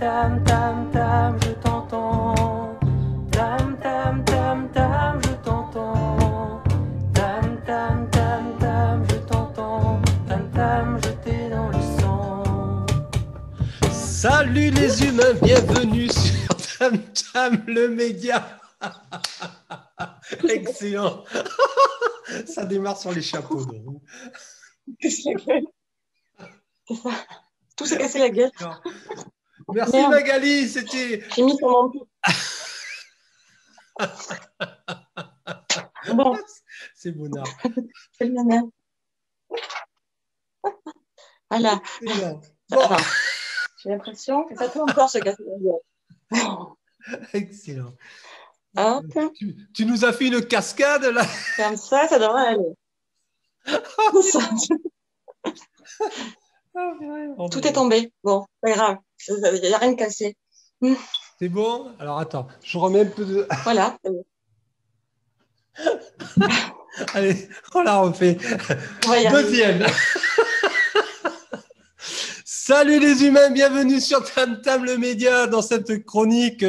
tam, tam, tam, je t'entends. Tam, tam, tam, tam, je t'entends. Tam, tam, tam, tam, je t'entends. Tam, tam, je t'ai dans le sang. Salut les humains, bienvenue sur Tam Tam le média. Excellent. Ça démarre sur les chapeaux de roue. C'est ça. Tout s'est cassé la gueule. Merci Merde. Magali, c'était. J'ai mis sur mon pied. Bon, C'est Bonnard. c'est le nana. Voilà. Excellent. Bon, Attends. J'ai l'impression que ça peut encore se casser la gueule. excellent. Hop, Tu nous as fait une cascade là. comme ça devrait aller. Tout est tombé. Bon, pas grave. Il n'y a rien de cassé. C'est bon? Alors attends, je remets un peu de. Voilà. Allez, on la refait. On va y arriver. Deuxième. Salut les humains, bienvenue sur Tam Tam le média dans cette chronique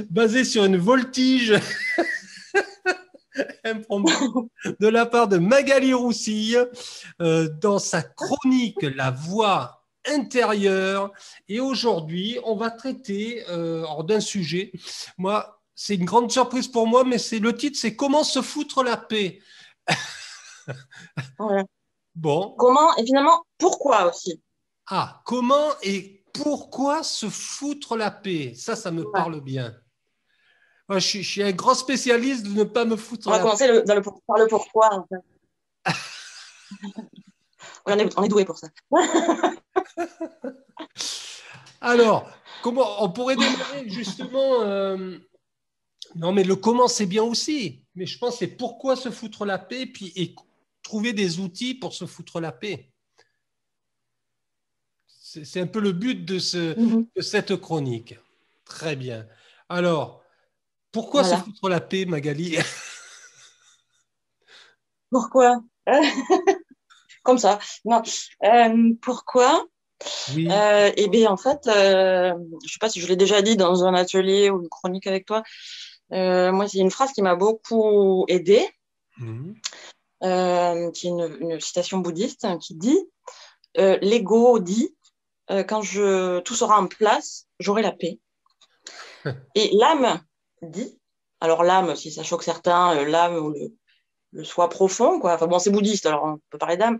basée sur une voltige impromptue de la part de Magali Roussille dans sa chronique La voix intérieure. Et aujourd'hui, on va traiter d'un sujet. Moi, c'est une grande surprise pour moi, mais le titre, c'est Comment se foutre la paix. Voilà. Bon. Comment et finalement, pourquoi aussi? Ah, comment et pourquoi se foutre la paix? Ça me parle bien. Moi, je suis un grand spécialiste de ne pas me foutre On va la commencer par le pourquoi. En fait. On est doué pour ça. Alors, comment on pourrait démarrer justement non, mais le comment, c'est bien aussi. Mais je pense que c'est pourquoi se foutre la paix et trouver des outils pour se foutre la paix. C'est un peu le but de cette chronique. Très bien. Alors, pourquoi se foutre la paix, Magali? Pourquoi? Comme ça. Non. Pourquoi? Oui. Eh bien, en fait, je ne sais pas si je l'ai déjà dit dans un atelier ou une chronique avec toi. Moi, c'est une phrase qui m'a beaucoup aidée, qui est une citation bouddhiste qui dit l'ego dit quand tout sera en place, j'aurai la paix. Et l'âme dit, alors l'âme, si ça choque certains, l'âme ou le soi profond, quoi. Enfin bon, c'est bouddhiste, alors on peut parler d'âme.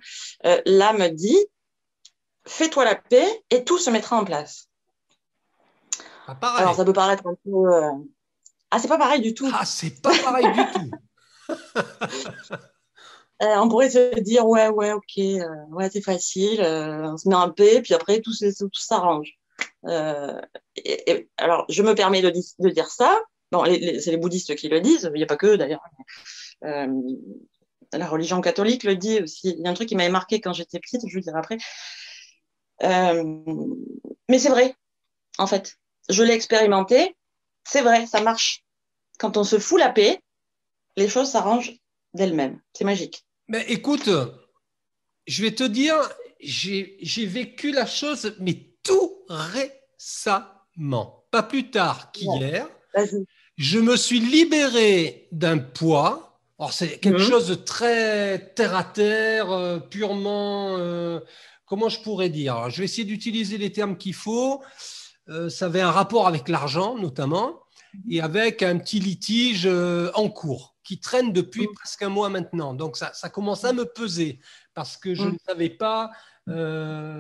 L'âme dit, fais-toi la paix et tout se mettra en place. Pas pareil. Alors ça peut paraître un peu... Ah, c'est pas pareil du tout. Ah, c'est pas pareil du tout. On pourrait se dire, ouais, ok, ouais, c'est facile, on se met en paix, puis après, tout s'arrange. Alors, je me permets de dire ça. Bon, c'est les bouddhistes qui le disent, il n'y a pas que d'ailleurs. La religion catholique le dit aussi. Il y a un truc qui m'avait marqué quand j'étais petite, je vous le dirai après. Mais c'est vrai, en fait. Je l'ai expérimenté, c'est vrai, ça marche. Quand on se fout la paix, les choses s'arrangent d'elles-mêmes. C'est magique. Mais écoute, je vais te dire, j'ai vécu la chose, mais tout récemment. Pas plus tard qu'hier. Vas-y. Je me suis libéré d'un poids. Alors, c'est quelque chose de très terre à terre, purement. Comment je pourrais dire? Alors, je vais essayer d'utiliser les termes qu'il faut. Ça avait un rapport avec l'argent, notamment, et avec un petit litige en cours qui traîne depuis presque un mois maintenant. Donc, ça commence à me peser parce que je ne savais pas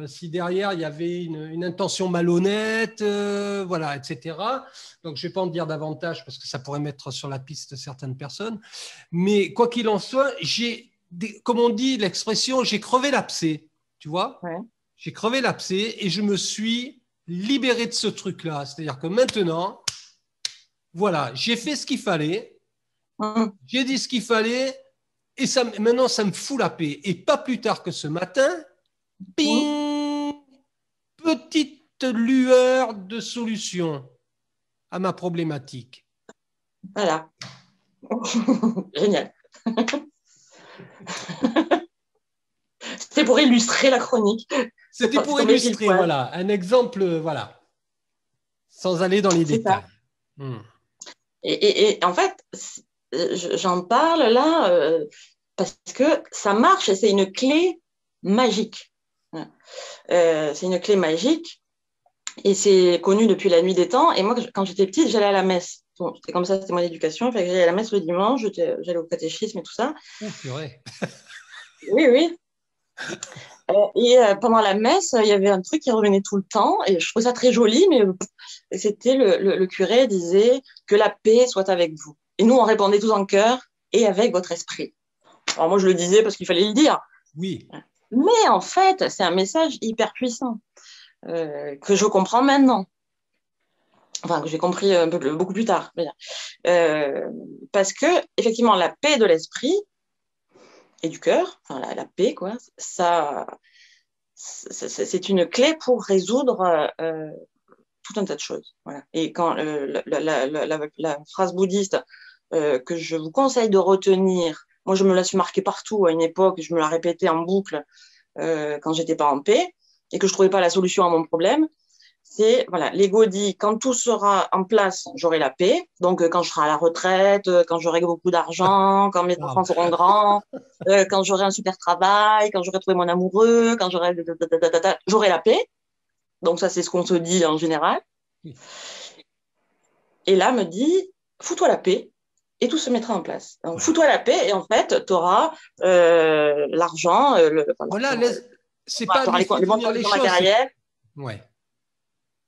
si derrière il y avait une intention malhonnête, voilà, etc. Donc, je ne vais pas en dire davantage parce que ça pourrait mettre sur la piste certaines personnes. Mais quoi qu'il en soit, comme on dit l'expression, j'ai crevé l'abcès, tu vois. Ouais. J'ai crevé l'abcès et je me suis libéré de ce truc-là. C'est-à-dire que maintenant, voilà, j'ai fait ce qu'il fallait, j'ai dit ce qu'il fallait et maintenant, ça me fout la paix. Et pas plus tard que ce matin, ping, petite lueur de solution à ma problématique. Voilà. Génial. C'était pour illustrer la chronique. C'était pour illustrer, voilà, un exemple, voilà. Sans aller dans les C'est ça. détails. Hmm. Et en fait, j'en parle là parce que ça marche et c'est une clé magique. C'est une clé magique et c'est connu depuis la nuit des temps. Et moi, quand j'étais petite, j'allais à la messe. Bon, c'était comme ça, c'était mon éducation. Fait que j'allais à la messe le dimanche, j'allais au catéchisme et tout ça. Oh, purée. Oui, oui. Pendant la messe, il y avait un truc qui revenait tout le temps et je trouvais ça très joli, mais c'était le curé disait que la paix soit avec vous. Et nous, on répondait tous en chœur et avec votre esprit. Alors moi, je le disais parce qu'il fallait le dire. Oui. Mais en fait, c'est un message hyper puissant que je comprends maintenant. Enfin, que j'ai compris beaucoup plus tard. Parce que, effectivement, la paix de l'esprit et du cœur, enfin la paix, quoi, ça, c'est une clé pour résoudre tout un tas de choses. Voilà. Et quand la phrase bouddhiste que je vous conseille de retenir, moi je me la suis marquée partout à une époque, je me la répétais en boucle quand j'étais pas en paix et que je trouvais pas la solution à mon problème, c'est, voilà, l'ego dit, quand tout sera en place, j'aurai la paix. Donc, quand je serai à la retraite, quand j'aurai beaucoup d'argent, quand mes enfants seront grands, quand j'aurai un super travail, quand j'aurai trouvé mon amoureux, quand j'aurai la paix. Donc, ça, c'est ce qu'on se dit en général. Et là, me dit, fous-toi la paix et tout se mettra en place. Donc, fous-toi la paix et en fait, tu auras l'argent. Voilà, c'est pas les bons les choses matériels. Ouais.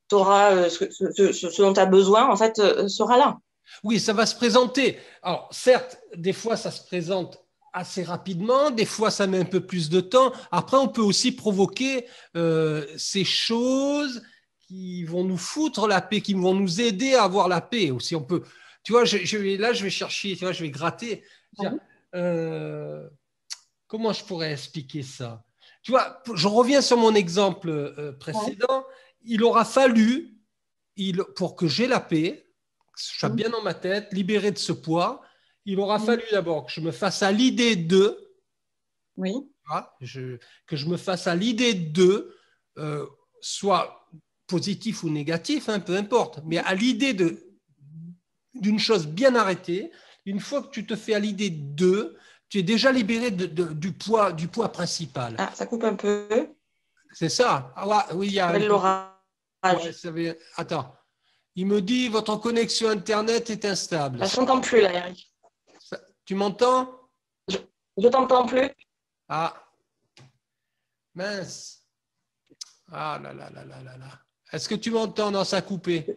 Tu auras ce dont tu as besoin, en fait, sera là. Oui, ça va se présenter. Alors, certes, des fois, ça se présente assez rapidement, des fois, ça met un peu plus de temps. Après, on peut aussi provoquer ces choses qui vont nous foutre la paix, qui vont nous aider à avoir la paix aussi. On peut, tu vois, là, je vais chercher, tu vois, je vais gratter. Comment je pourrais expliquer ça? Tu vois, je reviens sur mon exemple précédent. Il aura fallu, pour que j'ai la paix, que je sois bien dans ma tête, libéré de ce poids, il aura fallu d'abord que je me fasse à l'idée de, que je me fasse à l'idée de, soit positif ou négatif, hein, peu importe, mais à l'idée d'une chose bien arrêtée. Une fois que tu te fais à l'idée de, tu es déjà libéré du poids principal. Ah, ça coupe un peu. C'est ça. Ah, ouais, oui, il y a. Ouais, attends. Il me dit votre connexion Internet est instable. Je ne t'entends plus là, Eric. Tu m'entends? Je ne t'entends plus. Ah. Mince. Ah là là là là là là. Est-ce que tu m'entends? Non, ça a coupé.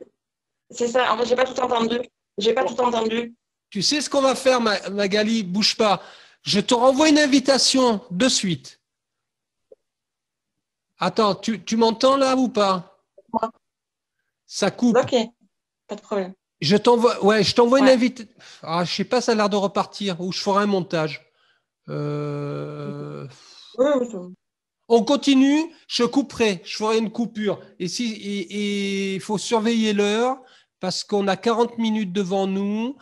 C'est ça. En fait, je n'ai pas tout entendu. J'ai pas tout entendu. Tu sais ce qu'on va faire, Magali? Bouge pas. Je te renvoie une invitation de suite. Attends, tu m'entends là ou pas? Moi. Ça coupe. Ok, pas de problème. Je t'envoie une invitation. Ah, je sais pas, ça a l'air de repartir. Ou je ferai un montage. On continue, je couperai, je ferai une coupure. Et il faut surveiller l'heure parce qu'on a 40 minutes devant nous.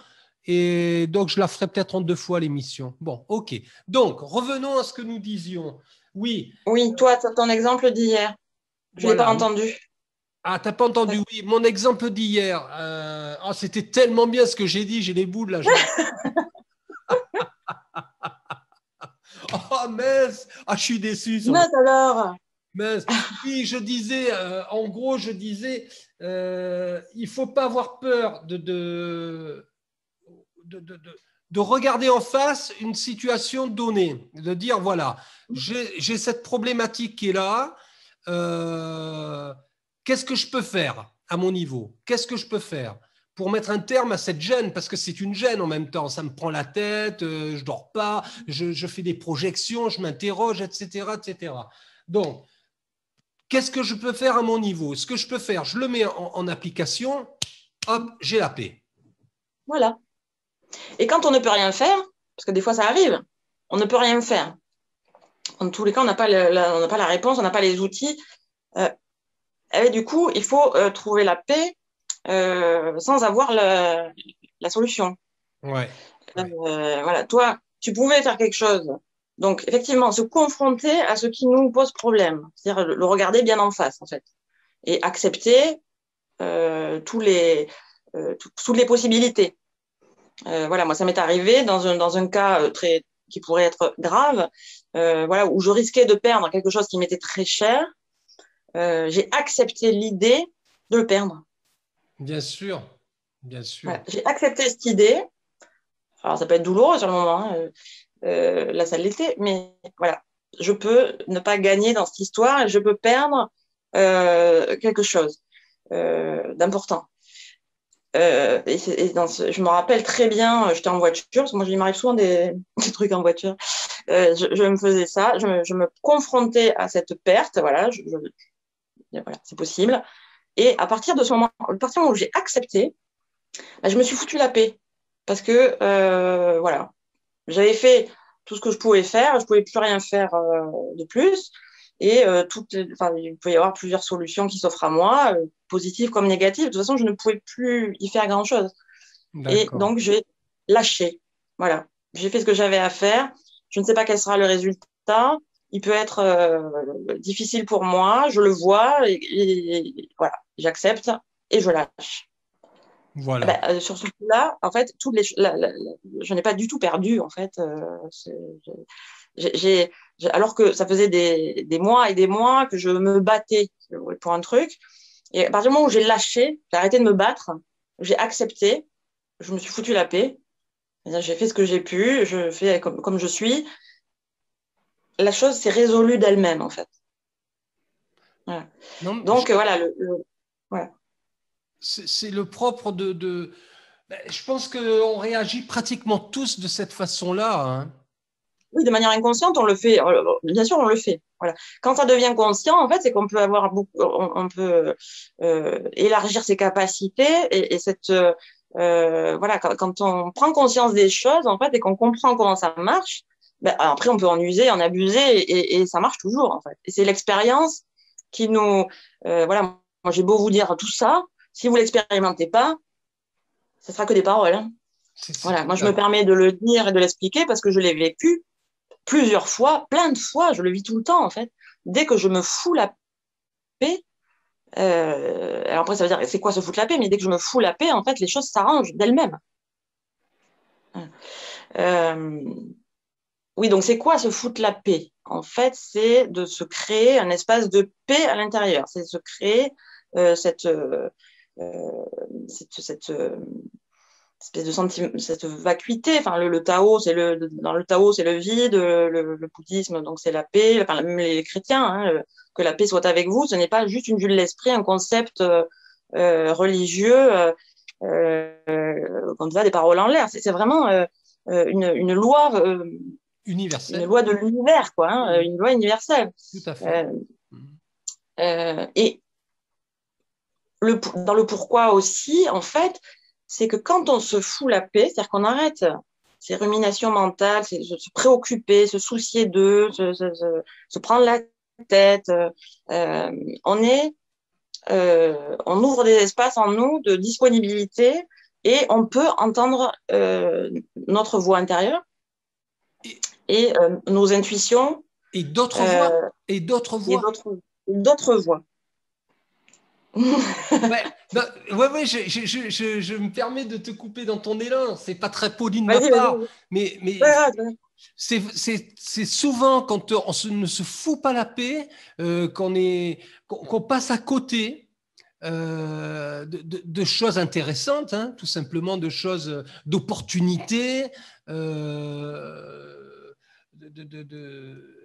Et donc, je la ferai peut-être en 2 fois l'émission. Bon, ok. Donc, revenons à ce que nous disions. Oui. Oui, toi, ton exemple d'hier. Je ne l'ai pas entendu. Ah, tu n'as pas entendu, oui. Mon exemple d'hier. C'était tellement bien ce que j'ai dit. J'ai les boules là. Oh, mince. Ah, je suis déçu. Mince alors. Mince. Oui, je disais, en gros, il ne faut pas avoir peur de regarder en face une situation donnée, de dire, voilà, j'ai cette problématique qui est là, qu'est-ce que je peux faire à mon niveau? Qu'est-ce que je peux faire pour mettre un terme à cette gêne? Parce que c'est une gêne en même temps, ça me prend la tête, je ne dors pas, je fais des projections, je m'interroge, etc., etc. Donc, qu'est-ce que je peux faire à mon niveau? Ce que je peux faire, je le mets en application, hop, j'ai la paix. Voilà. Et quand on ne peut rien faire, parce que des fois ça arrive, on ne peut rien faire. En tous les cas, on n'a pas la réponse, on n'a pas les outils. Et du coup, il faut trouver la paix sans avoir la solution. Ouais. Voilà, toi, tu pouvais faire quelque chose. Donc, effectivement, se confronter à ce qui nous pose problème, c'est-à-dire le regarder bien en face, en fait, et accepter toutes les possibilités. Voilà, moi, ça m'est arrivé dans un cas qui pourrait être grave, voilà, où je risquais de perdre quelque chose qui m'était très cher. J'ai accepté l'idée de le perdre. Bien sûr, bien sûr. Voilà, j'ai accepté cette idée. Alors, ça peut être douloureux sur le moment, hein. Là, ça l'était, mais voilà, je peux ne pas gagner dans cette histoire et je peux perdre quelque chose d'important. Je me rappelle très bien, j'étais en voiture, parce que moi, il m'arrive souvent des trucs en voiture. Je me faisais ça, je me confrontais à cette perte, voilà, voilà, c'est possible. Et à partir de ce moment, où j'ai accepté, bah, je me suis foutu la paix. Parce que, voilà, j'avais fait tout ce que je pouvais faire, je pouvais plus rien faire de plus. Et il peut y avoir plusieurs solutions qui s'offrent à moi, positives comme négatives. De toute façon, je ne pouvais plus y faire grand-chose. Et donc, j'ai lâché. Voilà, j'ai fait ce que j'avais à faire. Je ne sais pas quel sera le résultat. Il peut être difficile pour moi. Je le vois et voilà, j'accepte et je lâche. Voilà. Sur ce coup-là, en fait, je n'ai pas du tout perdu, en fait. Alors que ça faisait des mois et des mois que je me battais pour un truc. Et à partir du moment où j'ai lâché, j'ai arrêté de me battre, j'ai accepté, je me suis foutu la paix. J'ai fait ce que j'ai pu, je fais comme je suis. La chose s'est résolue d'elle-même, en fait. Voilà. Non, donc, voilà. Voilà. C'est le propre de... Je pense qu'on réagit pratiquement tous de cette façon-là. Hein. Oui, de manière inconsciente, on le fait. Bien sûr, on le fait. Voilà. Quand ça devient conscient, en fait, c'est qu'on peut avoir on peut élargir ses capacités et cette voilà, quand on prend conscience des choses, en fait, et qu'on comprend comment ça marche, ben, après, on peut en user, en abuser, et ça marche toujours, en fait. Et c'est l'expérience qui nous, voilà. Moi, j'ai beau vous dire tout ça, si vous l'expérimentez pas, ce sera que des paroles. Hein. Voilà. Moi, je me permets de le dire et de l'expliquer parce que je l'ai vécu plusieurs fois, plein de fois, je le vis tout le temps en fait. Dès que je me fous la paix, alors après ça veut dire c'est quoi se foutre la paix, mais dès que je me fous la paix, en fait, les choses s'arrangent d'elles-mêmes. Oui, donc c'est quoi se foutre la paix? En fait, c'est de se créer un espace de paix à l'intérieur. C'est de se créer cette espèce de sentiment, cette vacuité. Enfin, le Tao, dans le Tao, c'est le vide, le bouddhisme, donc c'est la paix. Enfin, même les chrétiens, hein, que la paix soit avec vous, ce n'est pas juste une vue de l'esprit, un concept religieux, quand on va des paroles en l'air. C'est vraiment une loi universelle. Une loi de l'univers, quoi, hein, une loi universelle. Tout à fait. Et dans le pourquoi aussi, en fait, c'est que quand on se fout la paix, c'est-à-dire qu'on arrête ces ruminations mentales, se préoccuper, se soucier d'eux, se prendre la tête, on ouvre des espaces en nous de disponibilité et on peut entendre notre voix intérieure et nos intuitions. Et d'autres voix. Et d'autres voix. D'autres voix. Ouais, je me permets de te couper dans ton élan. C'est pas très poli de ma part, mais c'est souvent quand on ne se fout pas la paix, qu'on passe à côté de choses intéressantes, hein, tout simplement de choses, d'opportunités.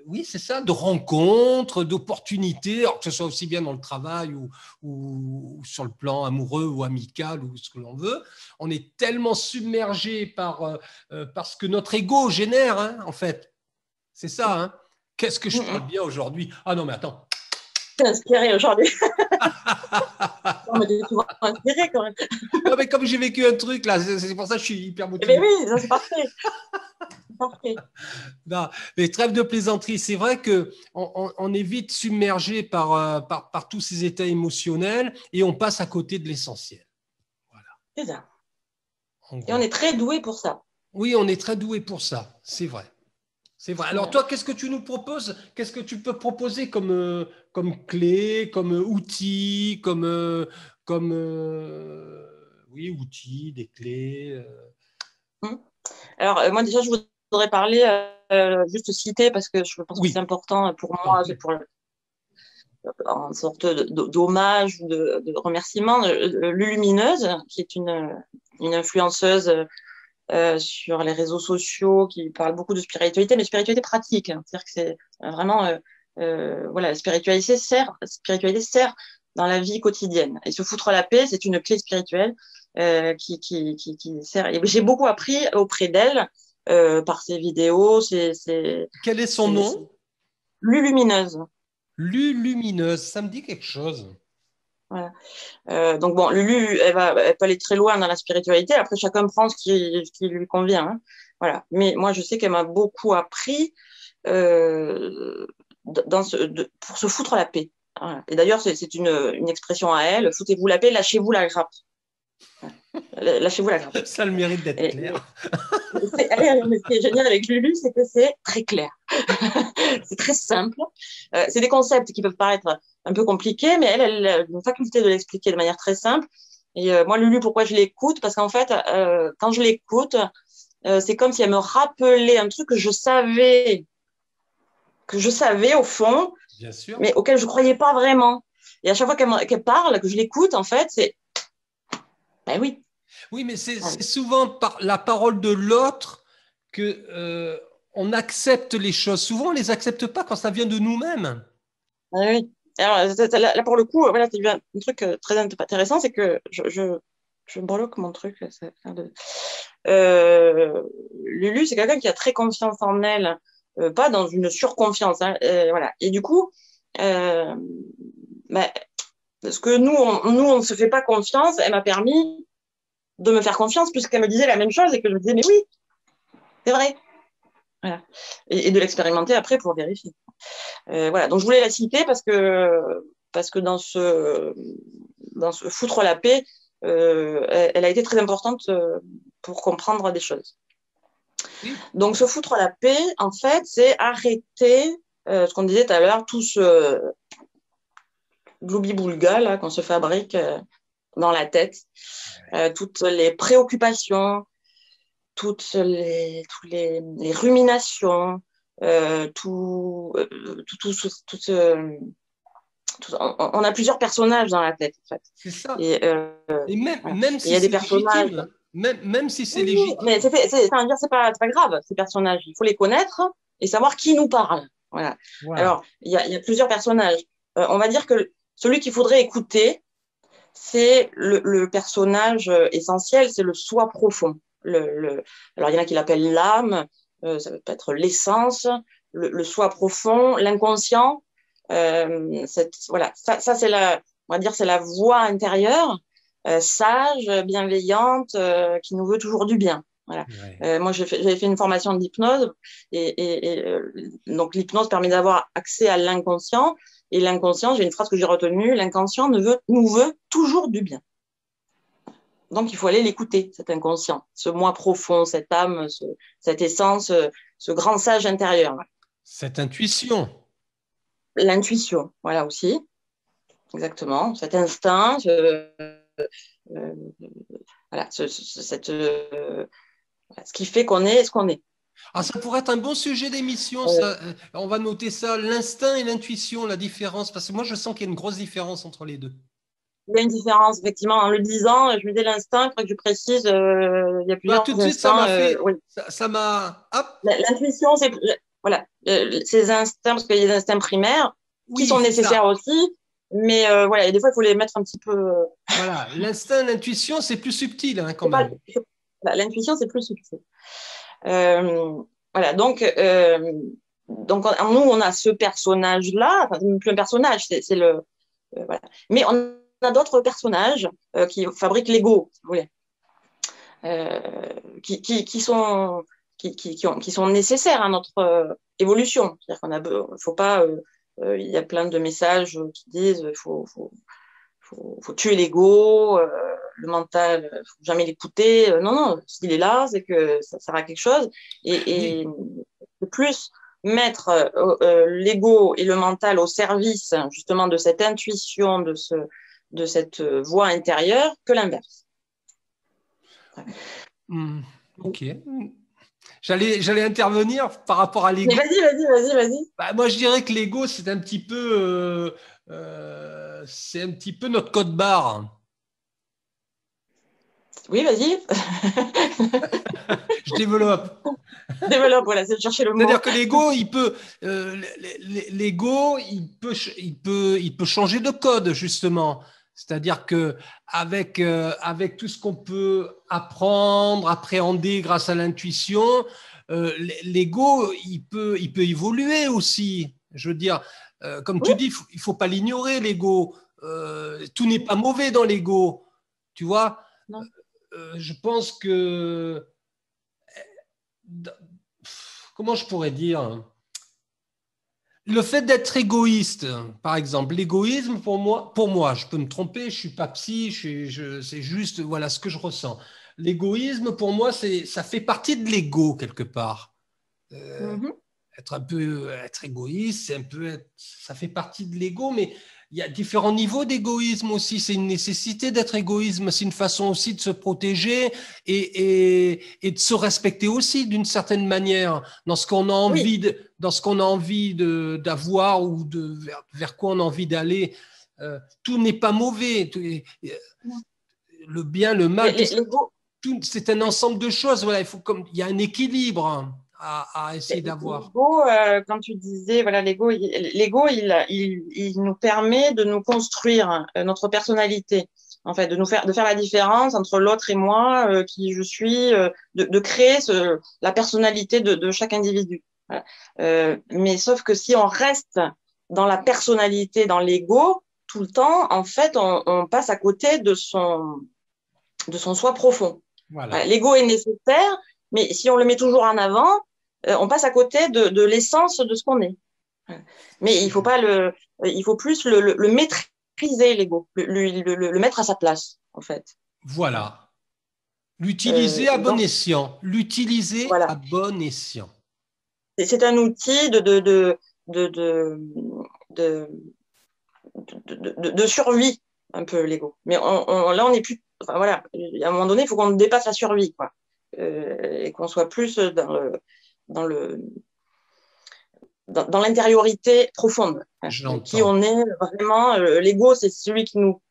Oui, c'est ça, de rencontres, d'opportunités, alors que ce soit aussi bien dans le travail ou sur le plan amoureux ou amical ou ce que l'on veut. On est tellement submergé par ce que notre ego génère, hein, en fait. C'est ça, hein. Qu'est-ce que je parle bien aujourd'hui? Ah non, mais attends. T'es inspiré aujourd'hui. Non, mais t'es souvent inspiré quand même. Non, mais comme j'ai vécu un truc, là, c'est pour ça que je suis hyper motivé. Mais oui, c'est parfait. Parfait. Non, mais trêve de plaisanterie, c'est vrai qu'on est vite submergé par tous ces états émotionnels et on passe à côté de l'essentiel. Voilà. C'est ça. Et on est très doué pour ça. Oui, on est très doué pour ça, c'est vrai. C'est vrai. Alors toi, qu'est-ce que tu nous proposes? Qu'est-ce que tu peux proposer comme clé, comme outil, comme comme oui, outils, des clés. Alors, moi, déjà, je voudrais parler, juste citer, parce que je pense que c'est important pour moi, pour en sorte d'hommage ou de remerciement, Lulumineuse, qui est une influenceuse sur les réseaux sociaux, qui parle beaucoup de spiritualité, mais spiritualité pratique. Hein. C'est-à-dire que c'est vraiment, voilà, la spiritualité sert dans la vie quotidienne. Et se foutre la paix, c'est une clé spirituelle qui sert. Et j'ai beaucoup appris auprès d'elle par ses vidéos. Quel est son nom? Lulumineuse. Lulumineuse, ça me dit quelque chose. Voilà. Donc bon, Lulu, elle peut aller très loin dans la spiritualité. Après, chacun prend ce qui lui convient. Hein. Voilà. Mais moi, je sais qu'elle m'a beaucoup appris pour se foutre la paix. Voilà. Et d'ailleurs, c'est une expression à elle. Foutez-vous la paix, lâchez-vous la grappe. Voilà. Lâchez-vous la grappe. Ça a le mérite d'être clair. Mais ce qui est génial avec Lulu, c'est que c'est très clair. C'est très simple. C'est des concepts qui peuvent paraître un peu compliqués, mais elle a une faculté de l'expliquer de manière très simple. Et moi, Lulu, pourquoi je l'écoute? Parce qu'en fait, quand je l'écoute, c'est comme si elle me rappelait un truc que je savais au fond, bien sûr, mais auquel je croyais pas vraiment. Et à chaque fois qu'elle parle, que je l'écoute, en fait, c'est ben oui. Oui, mais c'est souvent par la parole de l'autre que on accepte les choses. Souvent, on les accepte pas quand ça vient de nous-mêmes. Oui. Alors là, pour le coup, voilà, c'est un truc très intéressant, c'est que je bloque mon truc. Lulu, c'est quelqu'un qui a très confiance en elle, pas dans une surconfiance. Hein, voilà. Et du coup, parce que nous, on se fait pas confiance, elle m'a permis de me faire confiance puisqu'elle me disait la même chose et que je me disais, mais oui, c'est vrai. Voilà. Et de l'expérimenter après pour vérifier. Voilà. Donc, je voulais la citer parce que dans ce foutre la paix, elle a été très importante pour comprendre des choses. Oui. Donc, se foutre la paix, en fait, c'est arrêter ce qu'on disait tout à l'heure, tout ce gloubi-boulga là qu'on se fabrique dans la tête, toutes les préoccupations, toutes les ruminations, on a plusieurs personnages dans la tête, en fait. C'est ça. Et même si il y a des personnages, même si c'est légitime. Mais c'est pas grave, ces personnages. Il faut les connaître et savoir qui nous parle. Voilà. Alors, il y a plusieurs personnages. On va dire que celui qu'il faudrait écouter, c'est le personnage essentiel, c'est le soi profond. Alors, il y en a qui l'appellent l'âme, ça peut être l'essence, le soi profond, l'inconscient. Voilà, ça c'est on va dire, c'est la voix intérieure, sage, bienveillante, qui nous veut toujours du bien. Voilà. Moi, j'avais fait une formation d'hypnose et donc l'hypnose permet d'avoir accès à l'inconscient. Et l'inconscient, j'ai une phrase que j'ai retenue, l'inconscient nous veut toujours du bien. Donc, il faut aller l'écouter, cet inconscient, ce moi profond, cette âme, cette essence, ce grand sage intérieur. Cette intuition. L'intuition, voilà aussi. Exactement. Cet instinct, voilà, ce qui fait qu'on est ce qu'on est. Ah, ça pourrait être un bon sujet d'émission. On va noter ça, l'instinct et l'intuition, la différence, parce que moi, je sens qu'il y a une grosse différence entre les deux. Il y a une différence, effectivement. En le disant, je me dis l'instinct, il faut que je précise, il y a plusieurs tout de suite, ça m'a fait… oui. Ça m'a… L'intuition, c'est… Voilà, ces instincts, parce qu'il y a des instincts primaires qui sont nécessaires aussi, mais voilà, et des fois, il faut les mettre un petit peu… Voilà, l'instinct, l'intuition, c'est plus subtil, hein, quand même. L'intuition, c'est plus subtil. Voilà, donc nous, on a ce personnage-là, enfin, plus un personnage, c'est le… voilà. Mais on a d'autres personnages qui fabriquent l'ego, si vous voulez, qui sont nécessaires à notre évolution. C'est-à-dire qu'on a, faut pas, il y a plein de messages qui disent faut tuer l'ego, le mental, faut jamais l'écouter. Non, s'il est là, c'est que ça sert à quelque chose. Et de plus, mettre l'ego et le mental au service justement de cette intuition, de cette voix intérieure que l'inverse. Ok. J'allais intervenir par rapport à l'ego. Vas-y. Bah, moi, je dirais que l'ego, c'est un petit peu notre code barre. Oui, vas-y. Je développe. Développe, voilà, c'est de chercher le mot. C'est-à-dire que l'ego, il peut changer de code, justement. C'est-à-dire que avec tout ce qu'on peut apprendre, appréhender grâce à l'intuition, l'ego, il peut évoluer aussi. Je veux dire, comme tu dis, il faut pas l'ignorer, l'ego. Tout n'est pas mauvais dans l'ego. Tu vois, je pense que comment je pourrais dire, le fait d'être égoïste, par exemple, l'égoïsme pour moi, je peux me tromper, je suis pas psy, c'est juste voilà ce que je ressens. L'égoïsme pour moi, ça fait partie de l'ego quelque part. Être égoïste, ça fait partie de l'ego, mais il y a différents niveaux d'égoïsme aussi. C'est une nécessité d'être égoïsme, c'est une façon aussi de se protéger et de se respecter aussi d'une certaine manière dans ce qu'on a envie d'avoir ou vers quoi on a envie d'aller. Tout n'est pas mauvais. Le bien, le mal, c'est un ensemble de choses. Voilà, il y a un équilibre à essayer d'avoir. L'ego, quand tu disais, voilà, l'ego, il nous permet de nous construire notre personnalité, en fait, de faire la différence entre l'autre et moi, qui je suis, de créer la personnalité de chaque individu. Voilà. Mais sauf que si on reste dans la personnalité, dans l'ego, tout le temps, en fait, on passe à côté de son soi profond. Voilà. L'ego est nécessaire, mais si on le met toujours en avant, on passe à côté de l'essence de ce qu'on est. Mais il faut plus le maîtriser, l'ego, le mettre à sa place, en fait. Voilà. L'utiliser à bon escient. L'utiliser à bon escient. C'est un outil de survie, un peu, l'ego. Mais là, on n'est plus. Enfin, voilà. À un moment donné, il faut qu'on dépasse la survie, quoi. Et qu'on soit plus dans l'intériorité profonde, qui on est vraiment. L'ego, c'est celui qui nous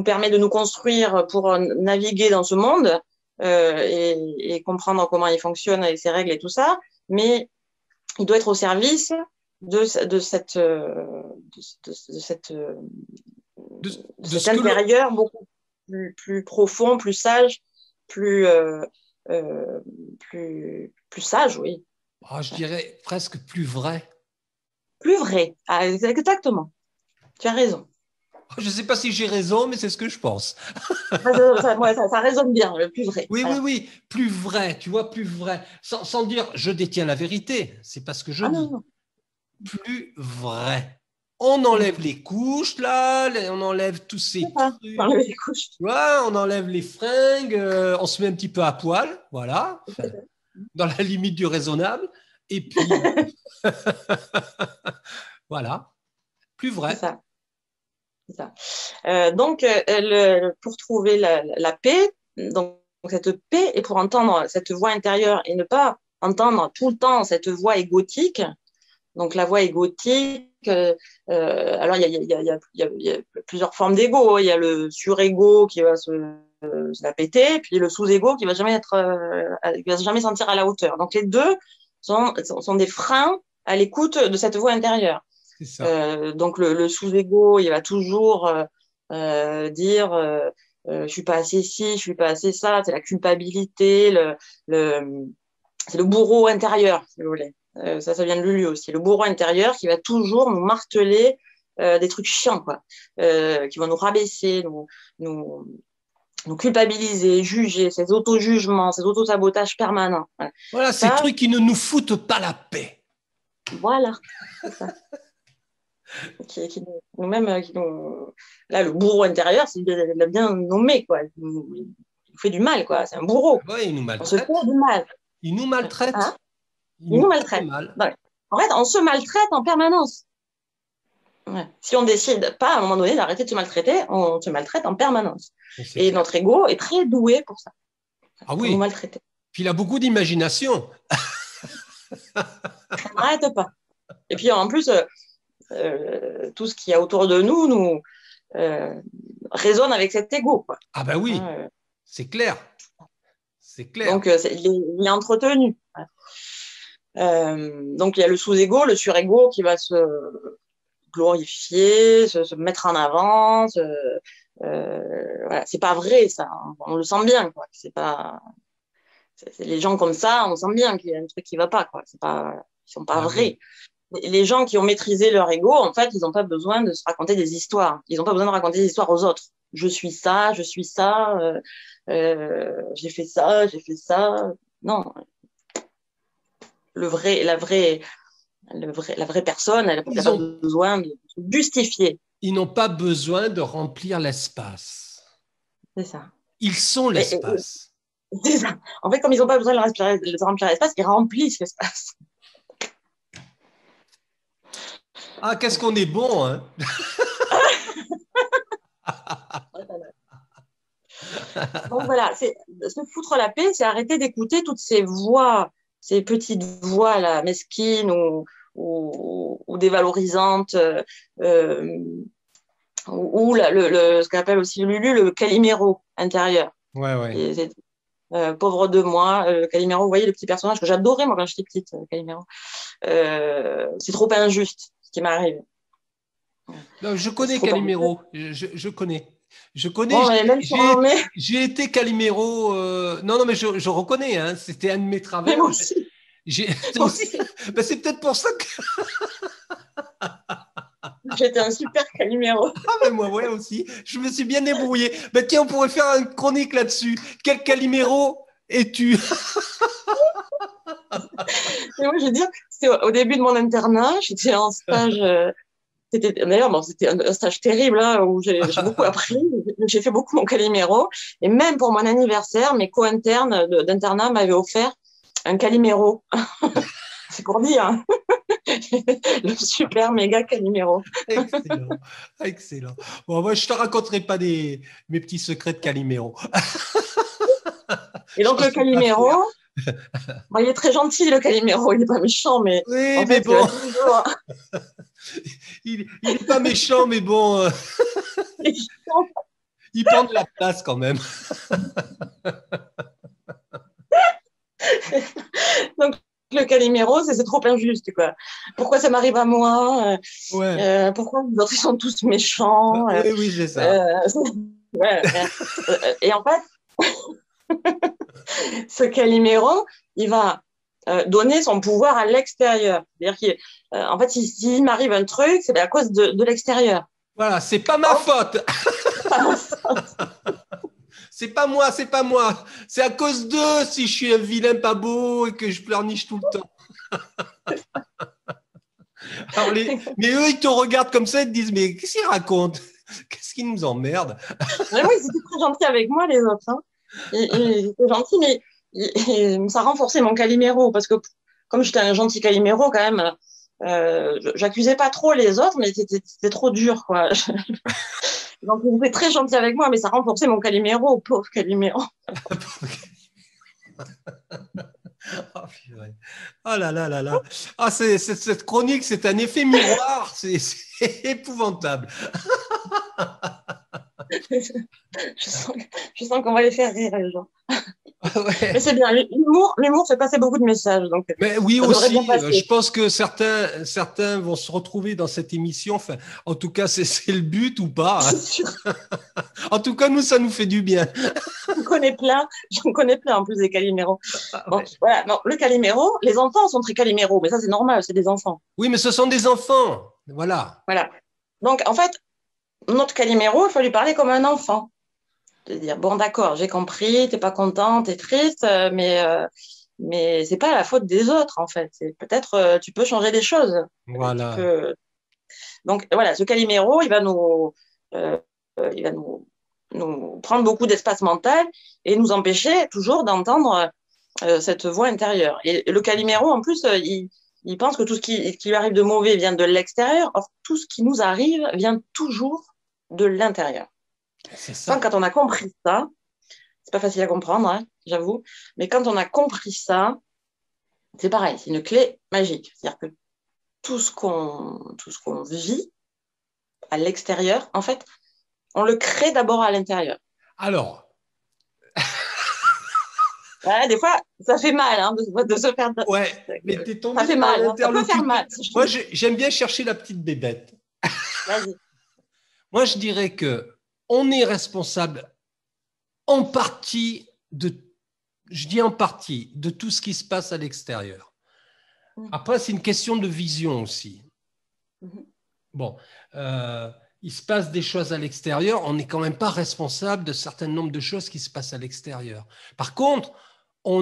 permet de nous construire pour naviguer dans ce monde et comprendre comment il fonctionne avec ses règles et tout ça, mais il doit être au service de cet intérieur beaucoup plus profond, plus sage, plus sage, oui. Oh, je dirais presque plus vrai. Plus vrai, exactement. Tu as raison. Je ne sais pas si j'ai raison, mais c'est ce que je pense. ça résonne bien, le plus vrai. Oui, voilà. Oui, plus vrai, tu vois, plus vrai. Sans dire je détiens la vérité, c'est pas ce que je dis. Non. Plus vrai. On enlève les couches, là, on enlève tous ces trucs. On enlève les couches. Tu vois, on enlève les fringues, on se met un petit peu à poil, voilà, dans la limite du raisonnable. Et puis, voilà, plus vrai. C'est ça. Donc, pour trouver la paix, donc cette paix, et pour entendre cette voix intérieure et ne pas entendre tout le temps cette voix égotique. Donc, la voix égotique, alors il y a plusieurs formes d'ego. Il y a le surégo qui va se la péter, puis le sous-égo qui va jamais sentir à la hauteur. Donc, les deux sont des freins à l'écoute de cette voix intérieure. Donc le sous-égo, il va toujours dire je suis pas assez ci, je suis pas assez ça. C'est la culpabilité, c'est le bourreau intérieur, si vous voulez. Ça vient de Lulu aussi. Le bourreau intérieur qui va toujours nous marteler des trucs chiants, quoi, qui vont nous rabaisser, nous culpabiliser, juger, ces auto-jugements, ces auto-sabotages permanents. Voilà, ces trucs qui ne nous foutent pas la paix. Voilà, c'est ça. Là, le bourreau intérieur, c'est bien nommé, quoi. Il nous fait du mal, quoi. C'est un bourreau. Ouais, il nous maltraite. On se fait du mal. Il nous maltraite. Il nous maltraite. En fait, on se maltraite en permanence. Ouais. Si on décide pas à un moment donné d'arrêter de se maltraiter, on se maltraite en permanence. Et notre ego est très doué pour ça. Ah pour nous oui. maltraiter. Puis il a beaucoup d'imagination. On n'arrête pas. Et puis en plus, tout ce qu'il y a autour de nous résonne avec cet ego, quoi. Ah ben oui, c'est clair. C'est clair. Donc il est entretenu. Donc il y a le sous-ego, le sur-ego qui va se glorifier, se mettre en avant. Voilà. C'est pas vrai, ça. On le sent bien, quoi. C'est pas. C'est les gens comme ça, on sent bien qu'il y a un truc qui va pas, quoi. Ils sont pas vrais. Oui. Les gens qui ont maîtrisé leur ego, en fait, ils n'ont pas besoin de se raconter des histoires. Ils n'ont pas besoin de raconter des histoires aux autres. Je suis ça, j'ai fait ça, j'ai fait ça. Non. La vraie personne, elle n'a pas besoin de justifier. Ils n'ont pas besoin de remplir l'espace. C'est ça. Ils sont l'espace. C'est ça. En fait, comme ils n'ont pas besoin de remplir l'espace, ils remplissent l'espace. Ah, qu'est-ce qu'on est bon, hein. Donc voilà, se foutre la paix, c'est arrêter d'écouter toutes ces voix, ces petites voix là, mesquines ou dévalorisantes, ou ce qu'on appelle aussi le Calimero intérieur. Ouais. Pauvre de moi, Calimero, vous voyez le petit personnage que j'adorais moi quand j'étais petite, Calimero. C'est trop injuste ce qui m'arrive. Non, je connais Calimero, je connais. J'ai été Calimero. Non, mais je reconnais, hein, c'était un de mes travers. Mais moi aussi. Ben, c'est peut-être pour ça que. J'étais un super Calimero. Ah, mais moi, ouais, aussi. Je me suis bien débrouillé. Ben, tiens, on pourrait faire une chronique là-dessus. Quel Calimero es-tu? Mais moi, je veux dire, c'était au début de mon internat, j'étais en stage. D'ailleurs, c'était un stage terrible hein, où j'ai beaucoup appris. J'ai fait beaucoup mon Calimero. Et même pour mon anniversaire, mes co-internes d'internat m'avaient offert un Calimero. C'est pour dire. Hein. Le super méga Calimero. Excellent. Bon, moi, je te raconterai pas mes petits secrets de Calimero. Et donc, le Calimero, bon, il est très gentil, le Calimero. Il n'est pas méchant, mais. Oui, en fait, mais bon. Il n'est pas méchant, mais bon. Il prend de la place quand même. Donc, le Calimero, c'est trop injuste, quoi. Pourquoi ça m'arrive à moi pourquoi les autres, ils sont tous méchants Oui, j'ai ça. Et en fait, ce Calimero, il va donner son pouvoir à l'extérieur. C'est-à-dire qu'en fait, s'il m'arrive un truc, c'est à cause de l'extérieur. Voilà, c'est pas ma faute. C'est pas moi. C'est à cause d'eux si je suis un vilain pas beau et que je pleurniche tout le temps. Alors mais eux, ils te regardent comme ça et te disent, mais qu'est-ce qu'ils racontent? Qu'est-ce qu'ils nous emmerdent? Oui, ils étaient très gentils avec moi, les autres. Hein. Ils étaient gentils, mais ça renforçait mon Calimero parce que comme j'étais un gentil Calimero, quand même, j'accusais pas trop les autres, mais c'était trop dur, quoi. Donc, ils étaient très gentils avec moi, mais ça renforçait mon Calimero, pauvre Calimero. Oh là là là là. Ah, cette chronique, c'est un effet miroir, c'est épouvantable. Je sens qu'on va les faire rire, les gens. Ouais. Mais c'est bien, l'humour fait passer beaucoup de messages. Donc, mais oui, aussi, je pense que certains vont se retrouver dans cette émission. Enfin, en tout cas, c'est le but ou pas. Hein. En tout cas, nous, ça nous fait du bien. J'en connais plein en plus des Calimero. Bon, voilà, non, le Calimero, les enfants sont très Calimero, mais ça, c'est normal, c'est des enfants. Oui, mais ce sont des enfants. Voilà. Donc, en fait, notre Calimero, il faut lui parler comme un enfant. De dire, bon, d'accord, j'ai compris, t'es pas content, t'es triste, mais c'est pas la faute des autres, en fait. C'est peut-être, tu peux changer des choses. Voilà. Donc, voilà, ce Calimero, il va nous prendre beaucoup d'espace mental et nous empêcher toujours d'entendre cette voix intérieure. Et le Calimero, en plus, Il pense que tout ce qui lui arrive de mauvais vient de l'extérieur. Or, tout ce qui nous arrive vient toujours de l'intérieur. C'est ça. Quand on a compris ça, c'est pas facile à comprendre, hein, j'avoue, mais quand on a compris ça, c'est pareil, c'est une clé magique. C'est-à-dire que tout ce qu'on vit à l'extérieur, en fait, on le crée d'abord à l'intérieur. Alors. Ouais, des fois, ça fait mal hein, de se faire. Ouais, mais t'es tombé ça fait mal, hein, ça peut faire mal. Moi, j'aime bien chercher la petite bébête. Vas-y. Moi, je dirais que on est responsable en partie je dis en partie, de tout ce qui se passe à l'extérieur. Après, c'est une question de vision aussi. Bon, il se passe des choses à l'extérieur, on n'est quand même pas responsable de certain nombre de choses qui se passent à l'extérieur. Par contre, on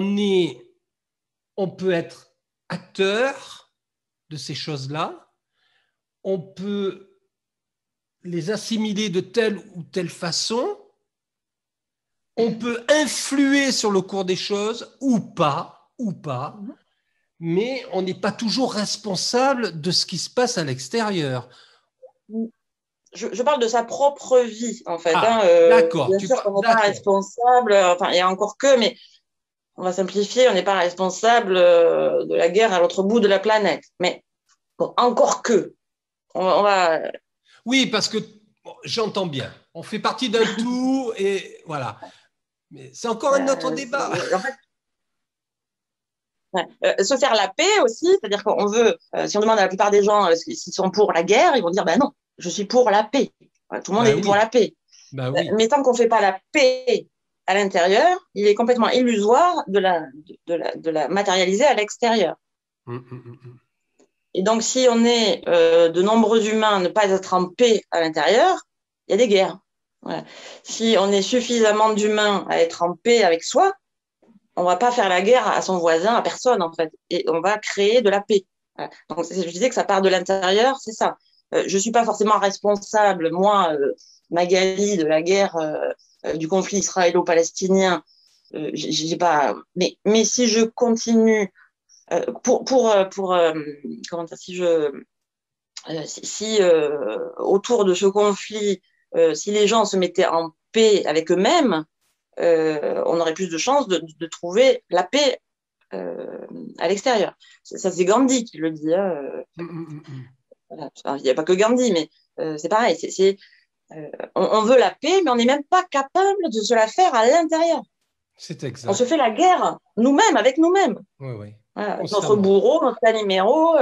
peut être acteur de ces choses-là, on peut les assimiler de telle ou telle façon, on peut influer sur le cours des choses ou pas, mais on n'est pas toujours responsable de ce qui se passe à l'extérieur. Je parle de sa propre vie, en fait. D'accord. Bien sûr qu'on n'est pas responsable, enfin, il y a encore que, mais on va simplifier, on n'est pas responsable de la guerre à l'autre bout de la planète. Mais bon, encore que. On va... Oui, parce que j'entends bien. On fait partie d'un tout et voilà. Mais c'est encore un autre débat. En fait, se faire la paix aussi, c'est-à-dire qu'on veut, si on demande à la plupart des gens s'ils sont pour la guerre, ils vont dire ben non, je suis pour la paix. Tout le monde est pour la paix. Oui. Mais tant qu'on ne fait pas la paix à l'intérieur, il est complètement illusoire de la matérialiser à l'extérieur. Et donc, si on est de nombreux humains ne pas être en paix à l'intérieur, il y a des guerres. Voilà. Si on est suffisamment d'humains à être en paix avec soi, on ne va pas faire la guerre à son voisin, à personne, en fait. Et on va créer de la paix. Voilà. Donc, je disais que ça part de l'intérieur, c'est ça. Je ne suis pas forcément responsable, moi, Magali, de la guerre, du conflit israélo-palestinien. J'ai pas... mais si je continue, comment dire, si autour de ce conflit, si les gens se mettaient en paix avec eux-mêmes, on aurait plus de chances de trouver la paix à l'extérieur. Ça, c'est Gandhi qui le dit. Voilà. Enfin, il n'y a pas que Gandhi, mais c'est pareil. On veut la paix, mais on n'est même pas capable de se la faire à l'intérieur. C'est exact. On se fait la guerre nous-mêmes, avec nous-mêmes. Oui. Voilà. Notre bourreau, notre animéro,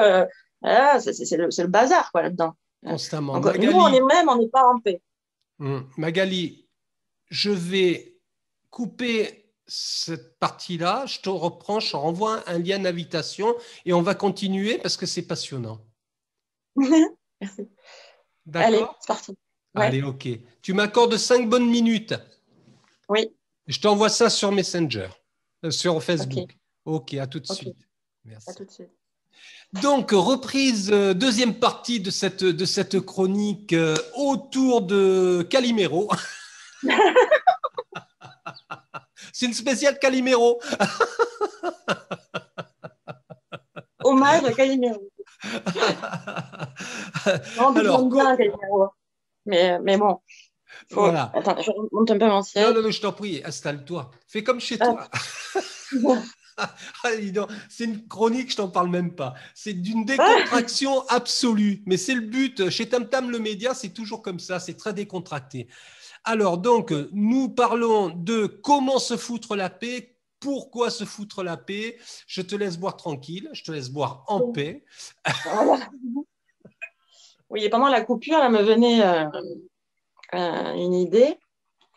voilà, c'est le bazar quoi, là-dedans. Constamment. Donc, nous, on n'est pas en paix. Magali, je vais couper cette partie-là, je te reprends, je te renvoie un lien d'invitation et on va continuer parce que c'est passionnant. Merci. D'accord. Allez, c'est parti. Ouais. Allez, ok. Tu m'accordes 5 bonnes minutes. Oui. Je t'envoie ça sur Messenger, sur Facebook. Ok, à tout de suite. Merci. À tout de suite. Donc, reprise, deuxième partie de cette chronique autour de Calimero. C'est une spéciale Calimero. Hommage à Calimero. Non, alors, bien Calimero. Mais bon. Voilà. Attends, je remonte un peu mon siège. Non, je t'en prie, installe-toi. Fais comme chez toi. C'est une chronique, je t'en parle même pas. C'est d'une décontraction absolue. Mais c'est le but. Chez Tam Tam, le média, c'est toujours comme ça. C'est très décontracté. Alors, donc, nous parlons de comment se foutre la paix. Pourquoi se foutre la paix? Je te laisse boire tranquille. Je te laisse boire en paix. Voilà. Oui, et pendant la coupure, là me venait une idée.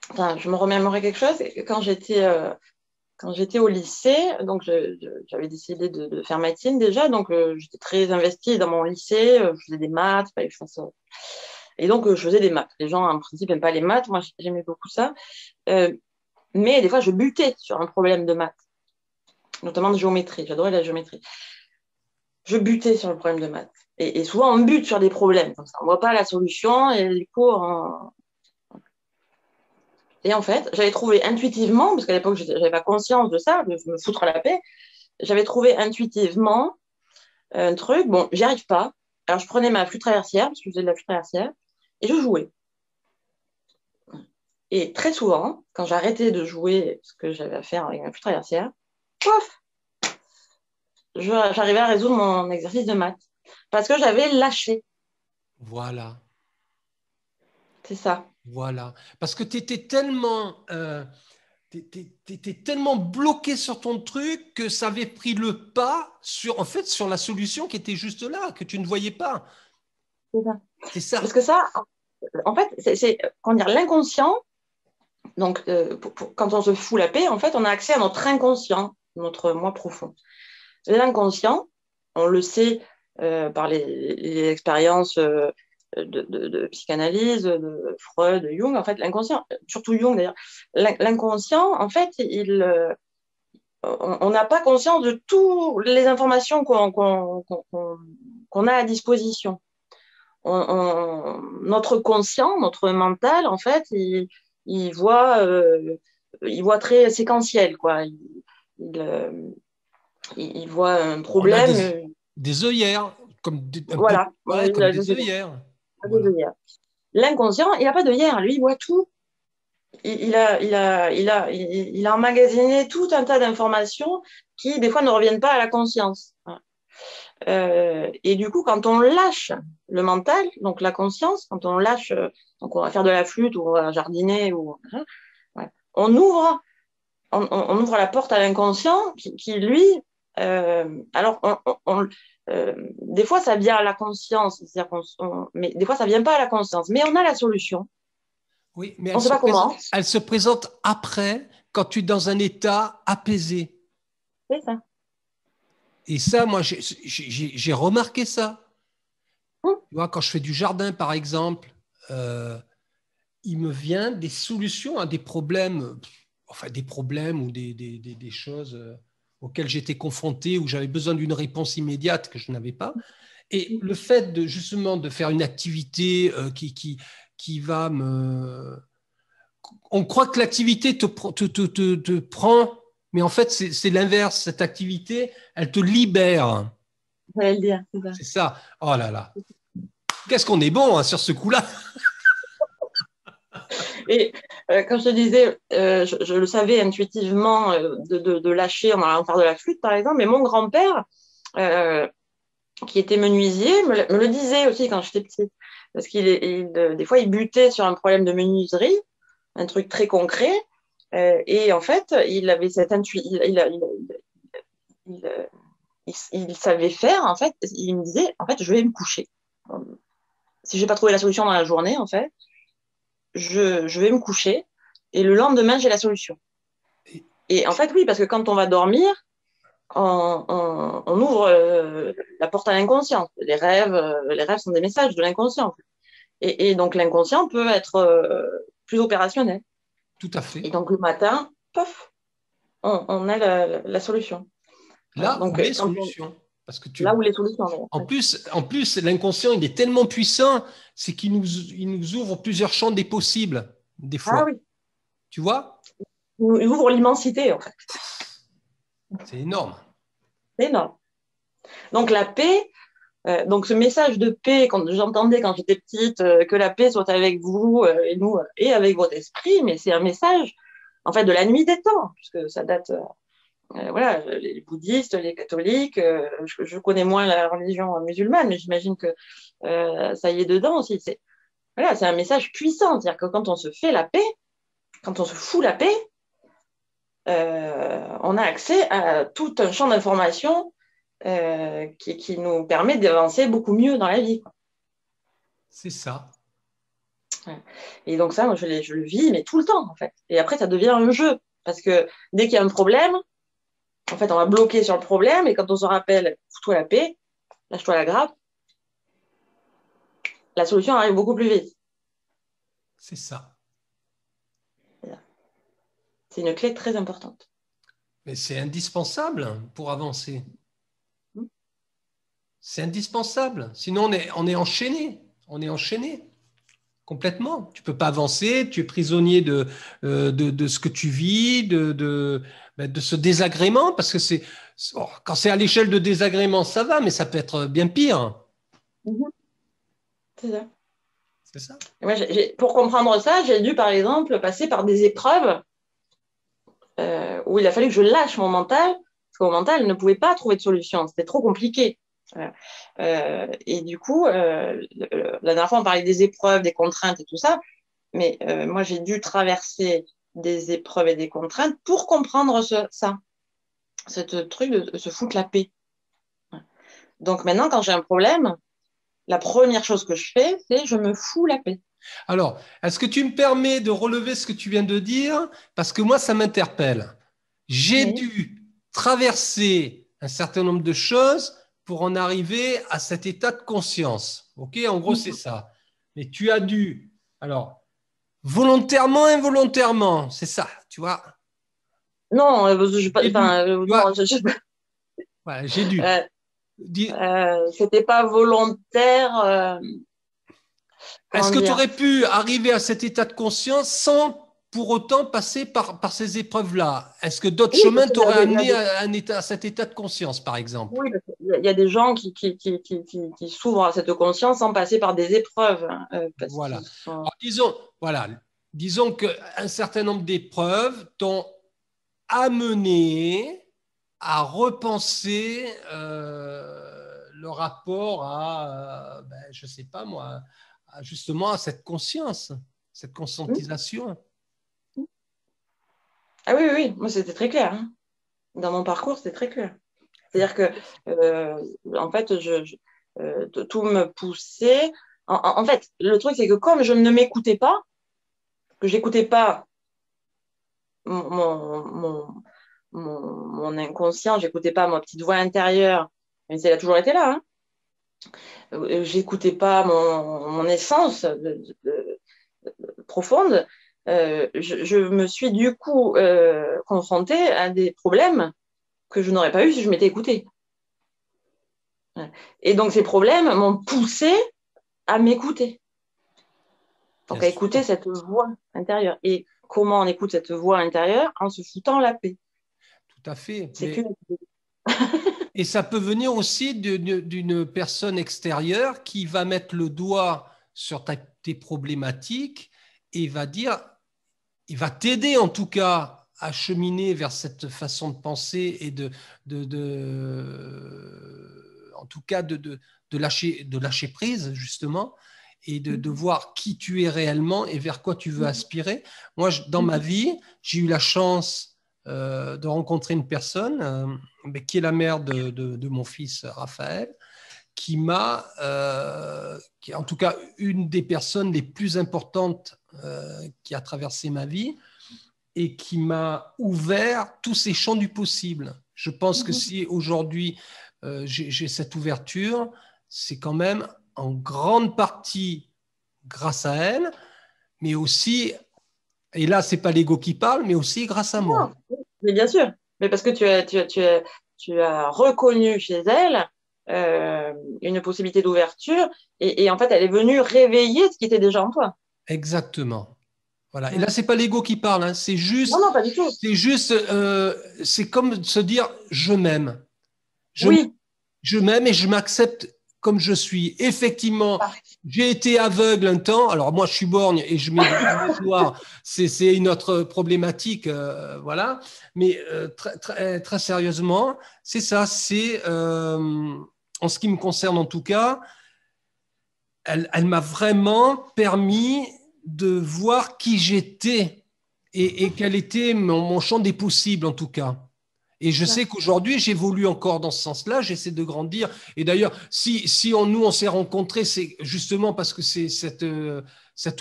Enfin, je me remémorais quelque chose. Quand j'étais au lycée, donc j'avais décidé de faire médecine déjà, donc j'étais très investie dans mon lycée, je faisais des maths, et donc je faisais des maths. Les gens en principe n'aiment pas les maths, moi j'aimais beaucoup ça, mais des fois je butais sur un problème de maths, notamment de géométrie, j'adorais la géométrie. Je butais sur le problème de maths, et souvent on bute sur des problèmes, comme ça on voit pas la solution, et du coup Et en fait, j'avais trouvé intuitivement, parce qu'à l'époque, je n'avais pas conscience de ça, de me foutre la paix, j'avais trouvé intuitivement un truc. Bon, j'y arrive pas. Alors, je prenais ma flûte traversière, parce que je faisais de la flûte traversière, et je jouais. Et très souvent, quand j'arrêtais de jouer ce que j'avais à faire avec ma flûte traversière, pof, j'arrivais à résoudre mon exercice de maths. Parce que j'avais lâché. Voilà. C'est ça. Voilà. Parce que tu étais tellement, t'étais tellement bloqué sur ton truc que ça avait pris le pas sur, en fait, sur la solution qui était juste là, que tu ne voyais pas. C'est ça. C'est ça. Parce que ça, en fait, c'est comment dire, l'inconscient. Donc, quand on se fout la paix, en fait, on a accès à notre inconscient, notre moi profond. L'inconscient, on le sait par les expériences de psychanalyse, de Freud, de Jung. En fait, l'inconscient, surtout Jung d'ailleurs, l'inconscient, en fait, on n'a pas conscience de toutes les informations qu'on a à disposition. Notre conscient, notre mental, en fait, il voit très séquentiel, quoi. Il voit un problème. Des œillères, comme voilà, comme des œillères. Voilà. L'inconscient, il n'a pas d'œillères, lui, il voit tout. Il a emmagasiné tout un tas d'informations qui, des fois, ne reviennent pas à la conscience. Et du coup, quand on lâche le mental, donc la conscience, quand on lâche, donc on va faire de la flûte ou on va jardiner, on ouvre la porte à l'inconscient qui lui, alors des fois ça vient à la conscience, mais des fois ça vient pas à la conscience, mais on a la solution. Oui, mais on sait pas comment. Elle se présente après, quand tu es dans un état apaisé. C'est ça. Et ça, moi, j'ai remarqué ça. Tu vois, quand je fais du jardin, par exemple, il me vient des solutions à des problèmes, enfin des problèmes ou des choses auxquelles j'étais confronté, où j'avais besoin d'une réponse immédiate que je n'avais pas. Et le fait justement de faire une activité qui va me... On croit que l'activité te prend, mais en fait, c'est l'inverse. Cette activité, elle te libère. J'allais le dire, c'est ça. C'est ça. Oh là là. Qu'est-ce qu'on est bon sur ce coup-là. Et quand je te disais, je le savais intuitivement de lâcher en allant faire de la flûte, par exemple, mais mon grand-père, qui était menuisier, me le disait aussi quand j'étais petite. Parce des fois, il butait sur un problème de menuiserie, un truc très concret. Et en fait, il avait cette intuition, il savait faire, en fait. Il me disait, en fait, je vais me coucher. Si je n'ai pas trouvé la solution dans la journée, en fait, je vais me coucher et le lendemain, j'ai la solution. Et en fait, oui, parce que quand on va dormir, on ouvre la porte à l'inconscient. Les rêves sont des messages de l'inconscient. Et donc, l'inconscient peut être plus opérationnel. Tout à fait. Et donc, le matin, pof, on a la solution. Là, donc, où les solutions. Parce que là où les solutions. En plus, l'inconscient, il est tellement puissant, c'est qu'il nous ouvre plusieurs champs des possibles, des fois. Ah oui. Tu vois ? Il ouvre l'immensité, en fait. C'est énorme. C'est énorme. Donc, la paix, donc ce message de paix, quand j'entendais quand j'étais petite, que la paix soit avec vous et nous et avec votre esprit, mais c'est un message, en fait, de la nuit des temps, puisque ça date... voilà, les bouddhistes, les catholiques, je connais moins la religion musulmane, mais j'imagine que ça y est dedans aussi. C'est un message puissant, c'est-à-dire que quand on se fait la paix, quand on se fout la paix, on a accès à tout un champ d'informations qui nous permet d'avancer beaucoup mieux dans la vie, quoi. C'est ça. Et donc ça, moi, je le vis, mais tout le temps, en fait. Et après, ça devient un jeu, parce que dès qu'il y a un problème, en fait, on va bloquer sur le problème, et quand on se rappelle, fous-toi la paix, lâche-toi la grappe, la solution arrive beaucoup plus vite. C'est ça. C'est une clé très importante. Mais c'est indispensable pour avancer. C'est indispensable. Sinon, on est enchaîné. On est enchaîné complètement. Tu ne peux pas avancer. Tu es prisonnier de ce que tu vis, de ce désagrément, parce que quand c'est à l'échelle de désagrément, ça va, mais ça peut être bien pire. C'est ça. C'est ça. Moi, pour comprendre ça, j'ai dû, par exemple, passer par des épreuves où il a fallu que je lâche mon mental, parce que mon mental ne pouvait pas trouver de solution. C'était trop compliqué. Et du coup, la dernière fois, on parlait des épreuves, des contraintes et tout ça, mais moi, j'ai dû traverser des épreuves et des contraintes pour comprendre ça, ce truc de se foutre la paix. Donc maintenant, quand j'ai un problème, la première chose que je fais, c'est je me fous la paix. Alors, est-ce que tu me permets de relever ce que tu viens de dire? Parce que moi, ça m'interpelle. J'ai dû traverser un certain nombre de choses pour en arriver à cet état de conscience. OK? En gros, c'est ça. Mais tu as dû, alors, volontairement, involontairement, c'est ça, tu vois? Non, j'ai dû. C'était pas volontaire. Est-ce que tu aurais pu arriver à cet état de conscience sans pour autant passer par ces épreuves-là? Est-ce que d'autres chemins t'auraient amené à cet état de conscience, par exemple? Oui, il y a des gens qui s'ouvrent à cette conscience sans passer par des épreuves. Voilà. Alors, disons qu'un certain nombre d'épreuves t'ont amené à repenser le rapport à, je ne sais pas moi, justement à cette conscience, cette conscientisation. Ah oui, oui, moi c'était très clair. Hein. Dans mon parcours, c'était très clair. C'est-à-dire que, en fait, tout me poussait. En fait, le truc, c'est que comme je ne m'écoutais pas, que j'écoutais pas mon inconscient, j'écoutais pas ma petite voix intérieure, mais elle a toujours été là. Hein. J'écoutais pas mon essence profonde. Je me suis du coup confrontée à des problèmes que je n'aurais pas eu si je m'étais écoutée. Et donc ces problèmes m'ont poussé à m'écouter. Donc à écouter cette voix intérieure. Et comment on écoute cette voix intérieure? En se foutant la paix. Tout à fait. Et ça peut venir aussi d'une personne extérieure qui va mettre le doigt sur tes problématiques et va il va t'aider en tout cas à cheminer vers cette façon de penser et en tout cas de lâcher prise justement et de voir qui tu es réellement et vers quoi tu veux aspirer. Moi, dans ma vie, j'ai eu la chance de rencontrer une personne qui est la mère de mon fils Raphaël, qui est en tout cas une des personnes les plus importantes qui a traversé ma vie et qui m'a ouvert tous ces champs du possible. Je pense que si aujourd'hui j'ai cette ouverture, c'est quand même en grande partie grâce à elle, mais aussi, et là c'est pas l'ego qui parle, mais aussi grâce à moi. Mais bien sûr, mais parce que tu as reconnu chez elle une possibilité d'ouverture et en fait elle est venue réveiller ce qui était déjà en toi. Exactement. Voilà. Et là c'est pas l'ego qui parle, hein. C'est juste, non, pas du tout. C'est juste, c'est comme se dire je m'aime. Je m'aime et je m'accepte comme je suis. Effectivement, j'ai été aveugle un temps. Alors moi, je suis borgne et je mets des noirs. C'est une autre problématique, voilà. Mais très sérieusement, c'est ça. C'est en ce qui me concerne en tout cas, elle m'a vraiment permis de voir qui j'étais et quel était mon champ des possibles en tout cas. Et je sais qu'aujourd'hui, j'évolue encore dans ce sens-là, j'essaie de grandir. Et d'ailleurs, si on s'est rencontrés, c'est justement parce que c'est cette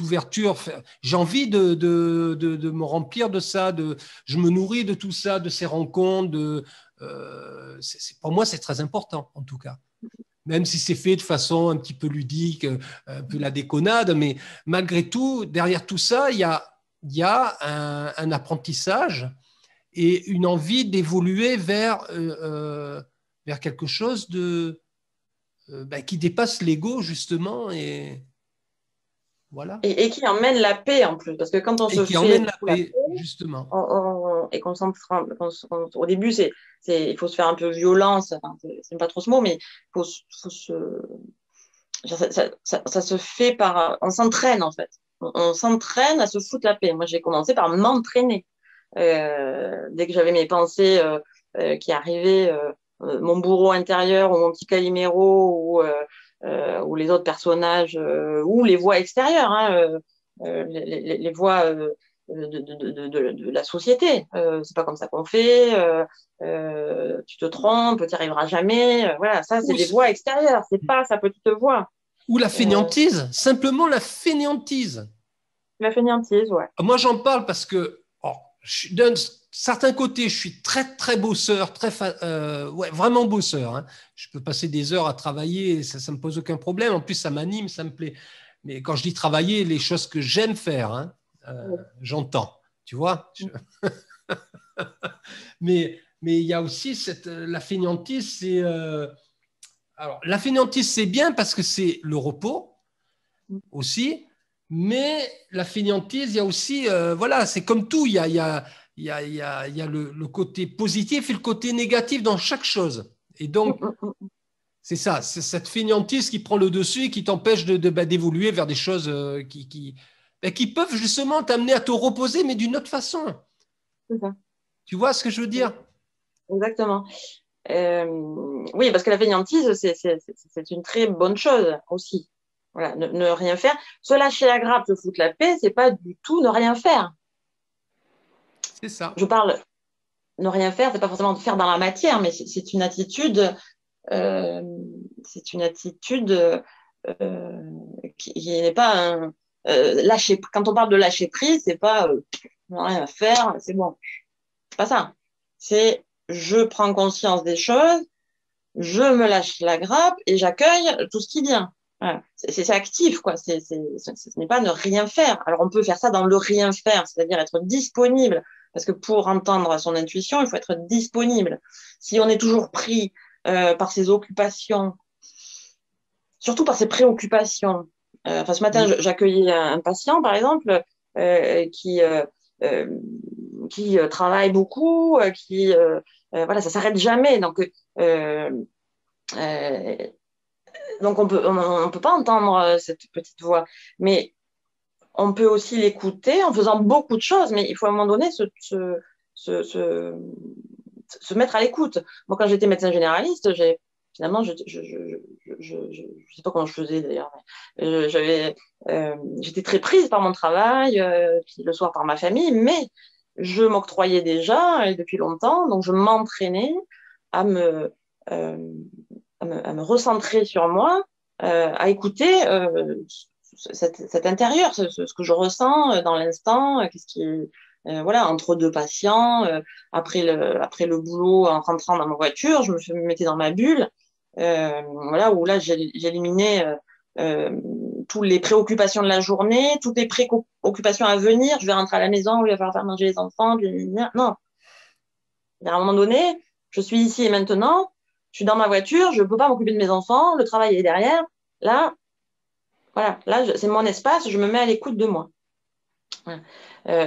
ouverture. J'ai envie de me remplir de ça, je me nourris de tout ça, de ces rencontres. Pour moi, c'est très important, en tout cas. Même si c'est fait de façon un petit peu ludique, un peu la déconnade, mais malgré tout, derrière tout ça, il y a un apprentissage et une envie d'évoluer vers quelque chose qui dépasse l'ego, justement. Et voilà. Et qui emmène la paix en plus. Parce que quand on se fait emmène la paix, justement. au début, il faut se faire un peu violence, enfin, c'est pas trop ce mot, mais ça se fait on s'entraîne en fait. On s'entraîne à se foutre la paix. Moi, j'ai commencé par m'entraîner. Dès que j'avais mes pensées qui arrivaient, mon bourreau intérieur ou mon petit Calimero ou les autres personnages ou les voix extérieures, hein, les voix de la société. C'est pas comme ça qu'on fait. Tu te trompes, tu n'y arriveras jamais. Voilà, ça, c'est des voix extérieures. C'est pas sa petite voix. Ou la fainéantise, simplement la fainéantise. La fainéantise, ouais. Moi, j'en parle parce que d'un certain côté, je suis très, très bosseur, vraiment bosseur. Hein. Je peux passer des heures à travailler, ça ne me pose aucun problème. En plus, ça m'anime, ça me plaît. Mais quand je dis travailler, les choses que j'aime faire, hein, j'entends. Tu vois mais il y a aussi la fainéantise, c'est... alors, la fainéantise, c'est bien parce que c'est le repos aussi. Mais la fainéantise, il y a aussi, voilà, c'est comme tout, il y a le côté positif et le côté négatif dans chaque chose. Et donc, c'est ça, c'est cette fainéantise qui prend le dessus et qui t'empêche d'évoluer vers des choses qui peuvent justement t'amener à te reposer, mais d'une autre façon. C'est ça. Tu vois ce que je veux dire? Exactement. Oui, parce que la fainéantise, c'est une très bonne chose aussi. Voilà, ne rien faire. Se lâcher la grappe, se foutre la paix, c'est pas du tout ne rien faire. C'est ça. Je parle ne rien faire, c'est pas forcément de faire dans la matière, mais c'est une attitude, qui n'est pas lâcher. Quand on parle de lâcher prise, c'est pas ne rien faire, c'est bon. C'est pas ça. C'est je prends conscience des choses, je me lâche la grappe et j'accueille tout ce qui vient. Voilà. C'est actif, quoi. Ce n'est pas ne rien faire. Alors, on peut faire ça dans le rien faire, c'est-à-dire être disponible. Parce que pour entendre son intuition, il faut être disponible. Si on est toujours pris par ses occupations, surtout par ses préoccupations. Ce matin, j'accueillais un patient, par exemple, qui travaille beaucoup, voilà, ça s'arrête jamais. Donc, on peut pas entendre cette petite voix, mais on peut aussi l'écouter en faisant beaucoup de choses, mais il faut à un moment donné se mettre à l'écoute. Moi, quand j'étais médecin généraliste, finalement, je sais pas comment je faisais d'ailleurs, mais j'étais très prise par mon travail, puis le soir par ma famille, mais je m'octroyais déjà, et depuis longtemps, donc je m'entraînais à me recentrer sur moi, à écouter cet intérieur, ce que je ressens dans l'instant, qu'est-ce qui voilà, entre deux patients, après le boulot, en rentrant dans ma voiture, je me mettais dans ma bulle, voilà, où là j'éliminais toutes les préoccupations de la journée, toutes les préoccupations à venir. Je vais rentrer à la maison, il va falloir faire manger les enfants, non. À un moment donné, je suis ici et maintenant. Je suis dans ma voiture, je ne peux pas m'occuper de mes enfants, le travail est derrière. Là, voilà, c'est mon espace, je me mets à l'écoute de moi. Voilà.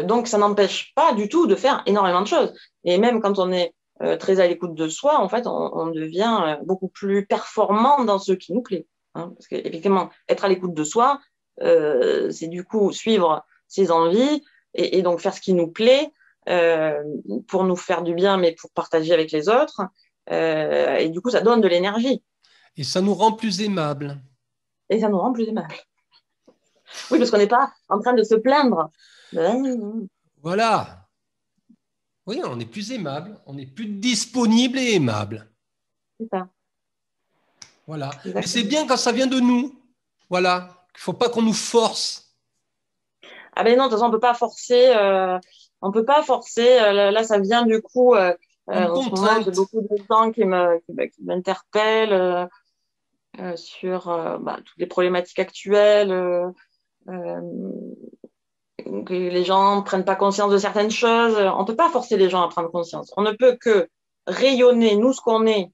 Donc, ça n'empêche pas du tout de faire énormément de choses. Et même quand on est très à l'écoute de soi, en fait, on devient beaucoup plus performant dans ce qui nous plaît. Hein, parce qu'effectivement, être à l'écoute de soi, c'est du coup suivre ses envies et donc faire ce qui nous plaît pour nous faire du bien, mais pour partager avec les autres. Et du coup, ça donne de l'énergie. Et ça nous rend plus aimables. Et ça nous rend plus aimables. Oui, parce qu'on n'est pas en train de se plaindre. Voilà. Oui, on est plus aimable, on est plus disponible et aimable. C'est ça. Voilà. Exactement. Mais c'est bien quand ça vient de nous. Voilà. Il ne faut pas qu'on nous force. Ah ben non, de toute façon, on ne peut pas forcer. On peut pas forcer. Là, ça vient du coup. En ce moment, j'ai beaucoup de gens qui m'interpellent sur toutes les problématiques actuelles. Que les gens ne prennent pas conscience de certaines choses. On ne peut pas forcer les gens à prendre conscience. On ne peut que rayonner, nous, ce qu'on est,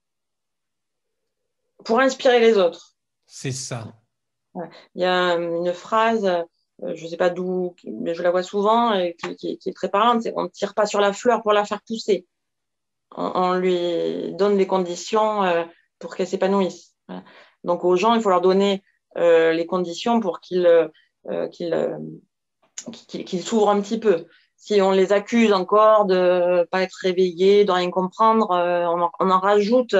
pour inspirer les autres. C'est ça. Il y a une phrase je ne sais pas d'où, mais je la vois souvent, et qui est très parlante. On ne tire pas sur la fleur pour la faire pousser. On lui donne les conditions pour qu'elle s'épanouisse. Voilà. Donc aux gens, il faut leur donner les conditions pour qu'ils s'ouvrent un petit peu. Si on les accuse encore de pas être réveillés, de rien comprendre, on en rajoute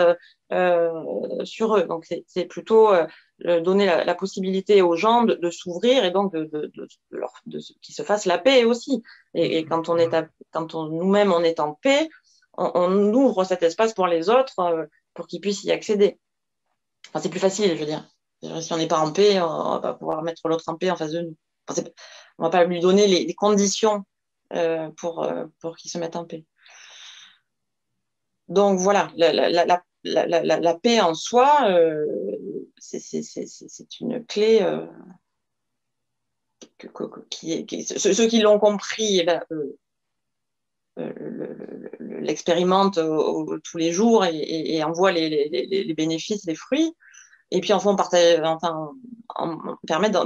sur eux. Donc c'est plutôt donner la possibilité aux gens de s'ouvrir et donc qu'ils se fassent la paix aussi. Et quand nous-mêmes on est en paix, on ouvre cet espace pour les autres pour qu'ils puissent y accéder. Enfin, c'est plus facile, je veux dire. Si on n'est pas en paix, on va pas pouvoir mettre l'autre en paix en face de nous. Enfin, on va pas lui donner les conditions pour qu'il se mette en paix. Donc voilà, la paix en soi, c'est une clé ceux qui l'ont compris, eh ben, l'expérimentent tous les jours et en voient les bénéfices, les fruits, et puis en font permettre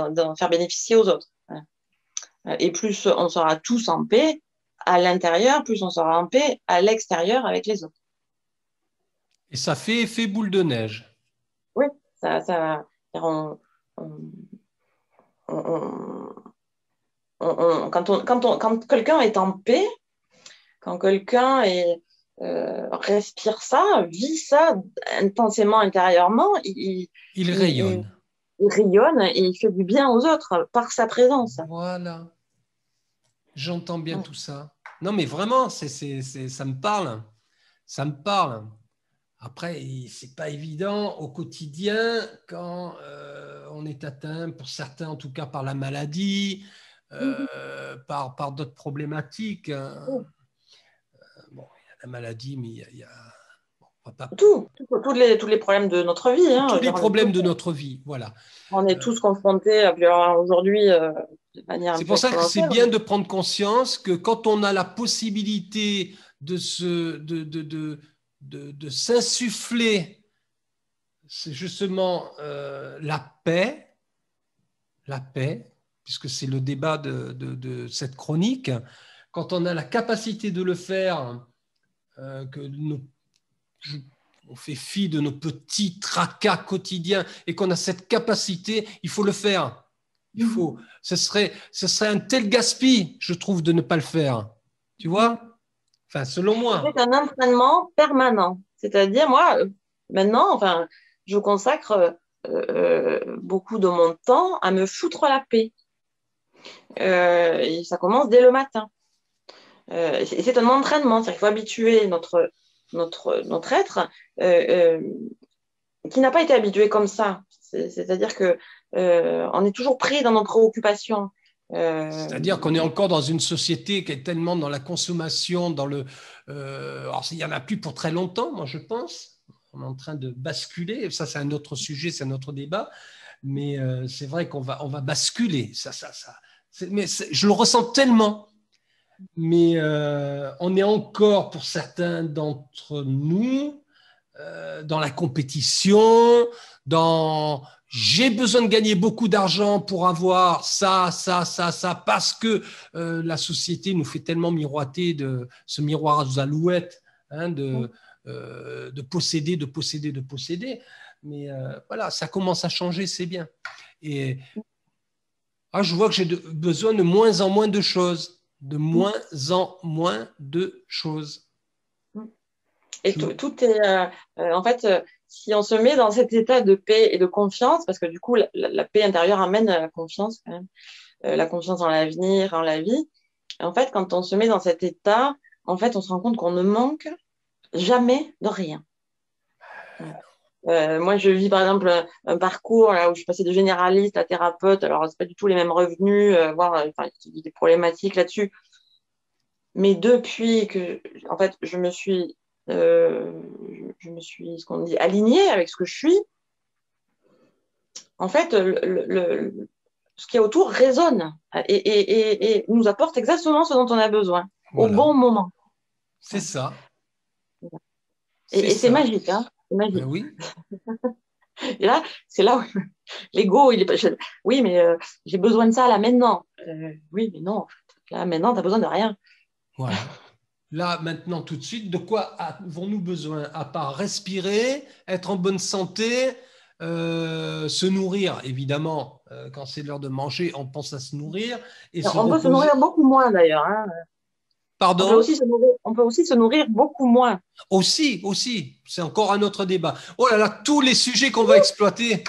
d'en faire bénéficier aux autres. Et plus on sera tous en paix à l'intérieur, plus on sera en paix à l'extérieur avec les autres. Et ça fait effet boule de neige. Oui, quand quelqu'un est en paix, quand quelqu'un respire ça, vit ça intensément intérieurement, il rayonne. Il rayonne et il fait du bien aux autres par sa présence. Voilà. J'entends bien tout ça. Non, mais vraiment, ça me parle. Ça me parle. Après, c'est pas évident au quotidien quand on est atteint, pour certains en tout cas, par la maladie, par d'autres problématiques. Bon, il y a la maladie, mais il y a tous les problèmes de notre vie. Tous les problèmes de notre vie, voilà. On est tous confrontés aujourd'hui de manière. C'est pour ça que c'est bien de prendre conscience que quand on a la possibilité de s'insuffler, c'est justement la paix, puisque c'est le débat de cette chronique. Quand on a la capacité de le faire, on fait fi de nos petits tracas quotidiens et qu'on a cette capacité, il faut le faire. Ce serait un tel gaspille, je trouve, de ne pas le faire. Tu vois ? Enfin, selon moi. C'est un entraînement permanent. C'est-à-dire, moi, maintenant, je consacre beaucoup de mon temps à me foutre la paix. Et ça commence dès le matin. C'est un entraînement, c'est-à-dire qu'il faut habituer notre être qui n'a pas été habitué comme ça. C'est-à-dire que on est toujours pris dans nos préoccupations. C'est-à-dire qu'on est encore dans une société qui est tellement dans la consommation, alors il n'y en a plus pour très longtemps, moi je pense. On est en train de basculer. Ça, c'est un autre sujet, c'est un autre débat. Mais c'est vrai qu'on va basculer. Mais je le ressens tellement. Mais on est encore, pour certains d'entre nous, dans la compétition, j'ai besoin de gagner beaucoup d'argent pour avoir ça, parce que la société nous fait tellement miroiter de ce miroir aux alouettes, de posséder. Mais voilà, ça commence à changer, c'est bien. Et je vois que j'ai besoin de moins en moins de choses. Et tout est en fait, si on se met dans cet état de paix et de confiance, parce que du coup la paix intérieure amène la confiance quand même, la confiance en l'avenir, en la vie. En fait, quand on se met dans cet état, en fait, on se rend compte qu'on ne manque jamais de rien. Moi, je vis par exemple un parcours là où je suis passée de généraliste à thérapeute. Alors, c'est pas du tout les mêmes revenus, voire il y a des problématiques là-dessus. Mais depuis que, en fait, je me suis, ce qu'on dit, alignée avec ce que je suis. En fait, ce qui est autour résonne et nous apporte exactement ce dont on a besoin au bon moment. C'est ça. Et c'est magique, hein. C'est magique. Ben oui. Et là, c'est là où L'ego, il est pas. Oui, mais j'ai besoin de ça là maintenant. Oui, mais non. En fait. Là maintenant, t'as besoin de rien. Voilà. Là, maintenant, tout de suite, de quoi avons-nous besoin? À part respirer, être en bonne santé, se nourrir, évidemment. Quand c'est l'heure de manger, on pense à se nourrir. Et on peut se nourrir beaucoup moins, d'ailleurs. Hein. Pardon? On peut aussi se nourrir beaucoup moins. Aussi. C'est encore un autre débat. Oh là là, tous les sujets qu'on va exploiter.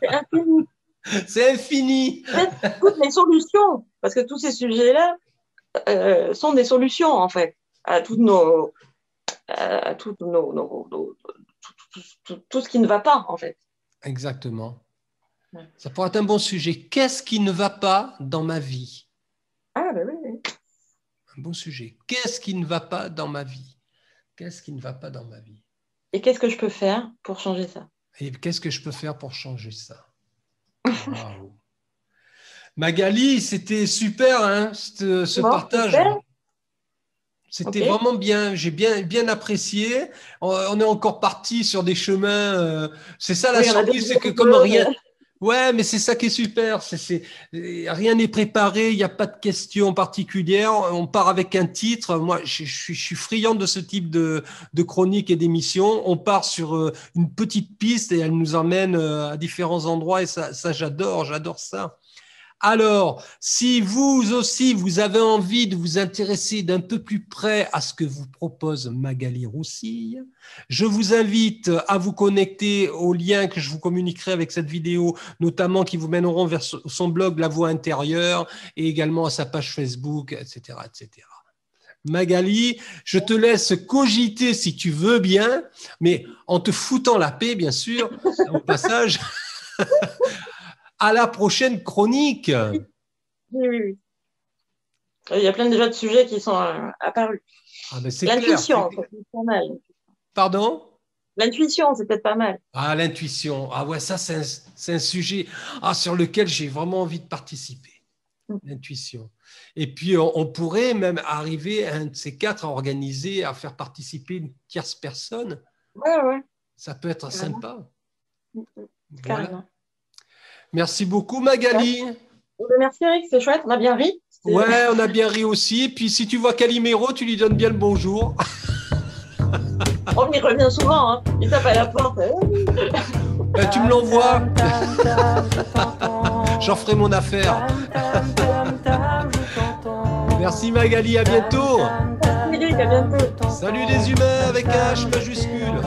C'est infini. C'est infini. Toutes les solutions, parce que tous ces sujets-là sont des solutions, en fait, à toutes nos, tout ce qui ne va pas, en fait. Exactement. Ouais. Ça pourrait être un bon sujet. Qu'est-ce qui ne va pas dans ma vie? Ah, ben oui. Un bon sujet. Qu'est-ce qui ne va pas dans ma vie? Qu'est-ce qui ne va pas dans ma vie? Et qu'est-ce que je peux faire pour changer ça? Et qu'est-ce que je peux faire pour changer ça? Wow. Magali, c'était super, hein, ce partage. Super. C'était vraiment bien. J'ai bien apprécié. On est encore parti sur des chemins. C'est ça la surprise, c'est que comme rien. Ouais, mais c'est ça qui est super. Rien n'est préparé, il n'y a pas de questions particulières. On part avec un titre. Moi, je suis friand de ce type de chronique et d'émission. On part sur une petite piste et elle nous emmène à différents endroits et ça j'adore ça. Alors, si vous aussi, vous avez envie de vous intéresser d'un peu plus près à ce que vous propose Magali Roussille, je vous invite à vous connecter aux liens que je vous communiquerai avec cette vidéo, notamment qui vous mèneront vers son blog La Voix intérieure et également à sa page Facebook, etc., etc. Magali, je te laisse cogiter si tu veux bien, mais en te foutant la paix, bien sûr, au passage. À la prochaine chronique. Oui. Il y a plein déjà de sujets qui sont apparus. Ah ben c'est l'intuition, c'est pas mal. Pardon? L'intuition, c'est peut-être pas mal. Ah, l'intuition. Ah ouais, ça, c'est un sujet sur lequel j'ai vraiment envie de participer. L'intuition. Et puis, on pourrait même arriver, un de ces quatre, à organiser, à faire participer une tierce personne. Ouais. Ça peut être sympa. Carrément. Voilà. Merci beaucoup, Magali. Merci, Eric, c'est chouette. On a bien ri. Ouais, on a bien ri aussi. Puis, si tu vois Calimero, tu lui donnes bien le bonjour. On y revient souvent. Hein. Il tape à la porte. Ben, tu me l'envoies. J'en ferai mon affaire. Merci, Magali. À bientôt. Merci, Eric. À bientôt. Salut les humains avec un H majuscule.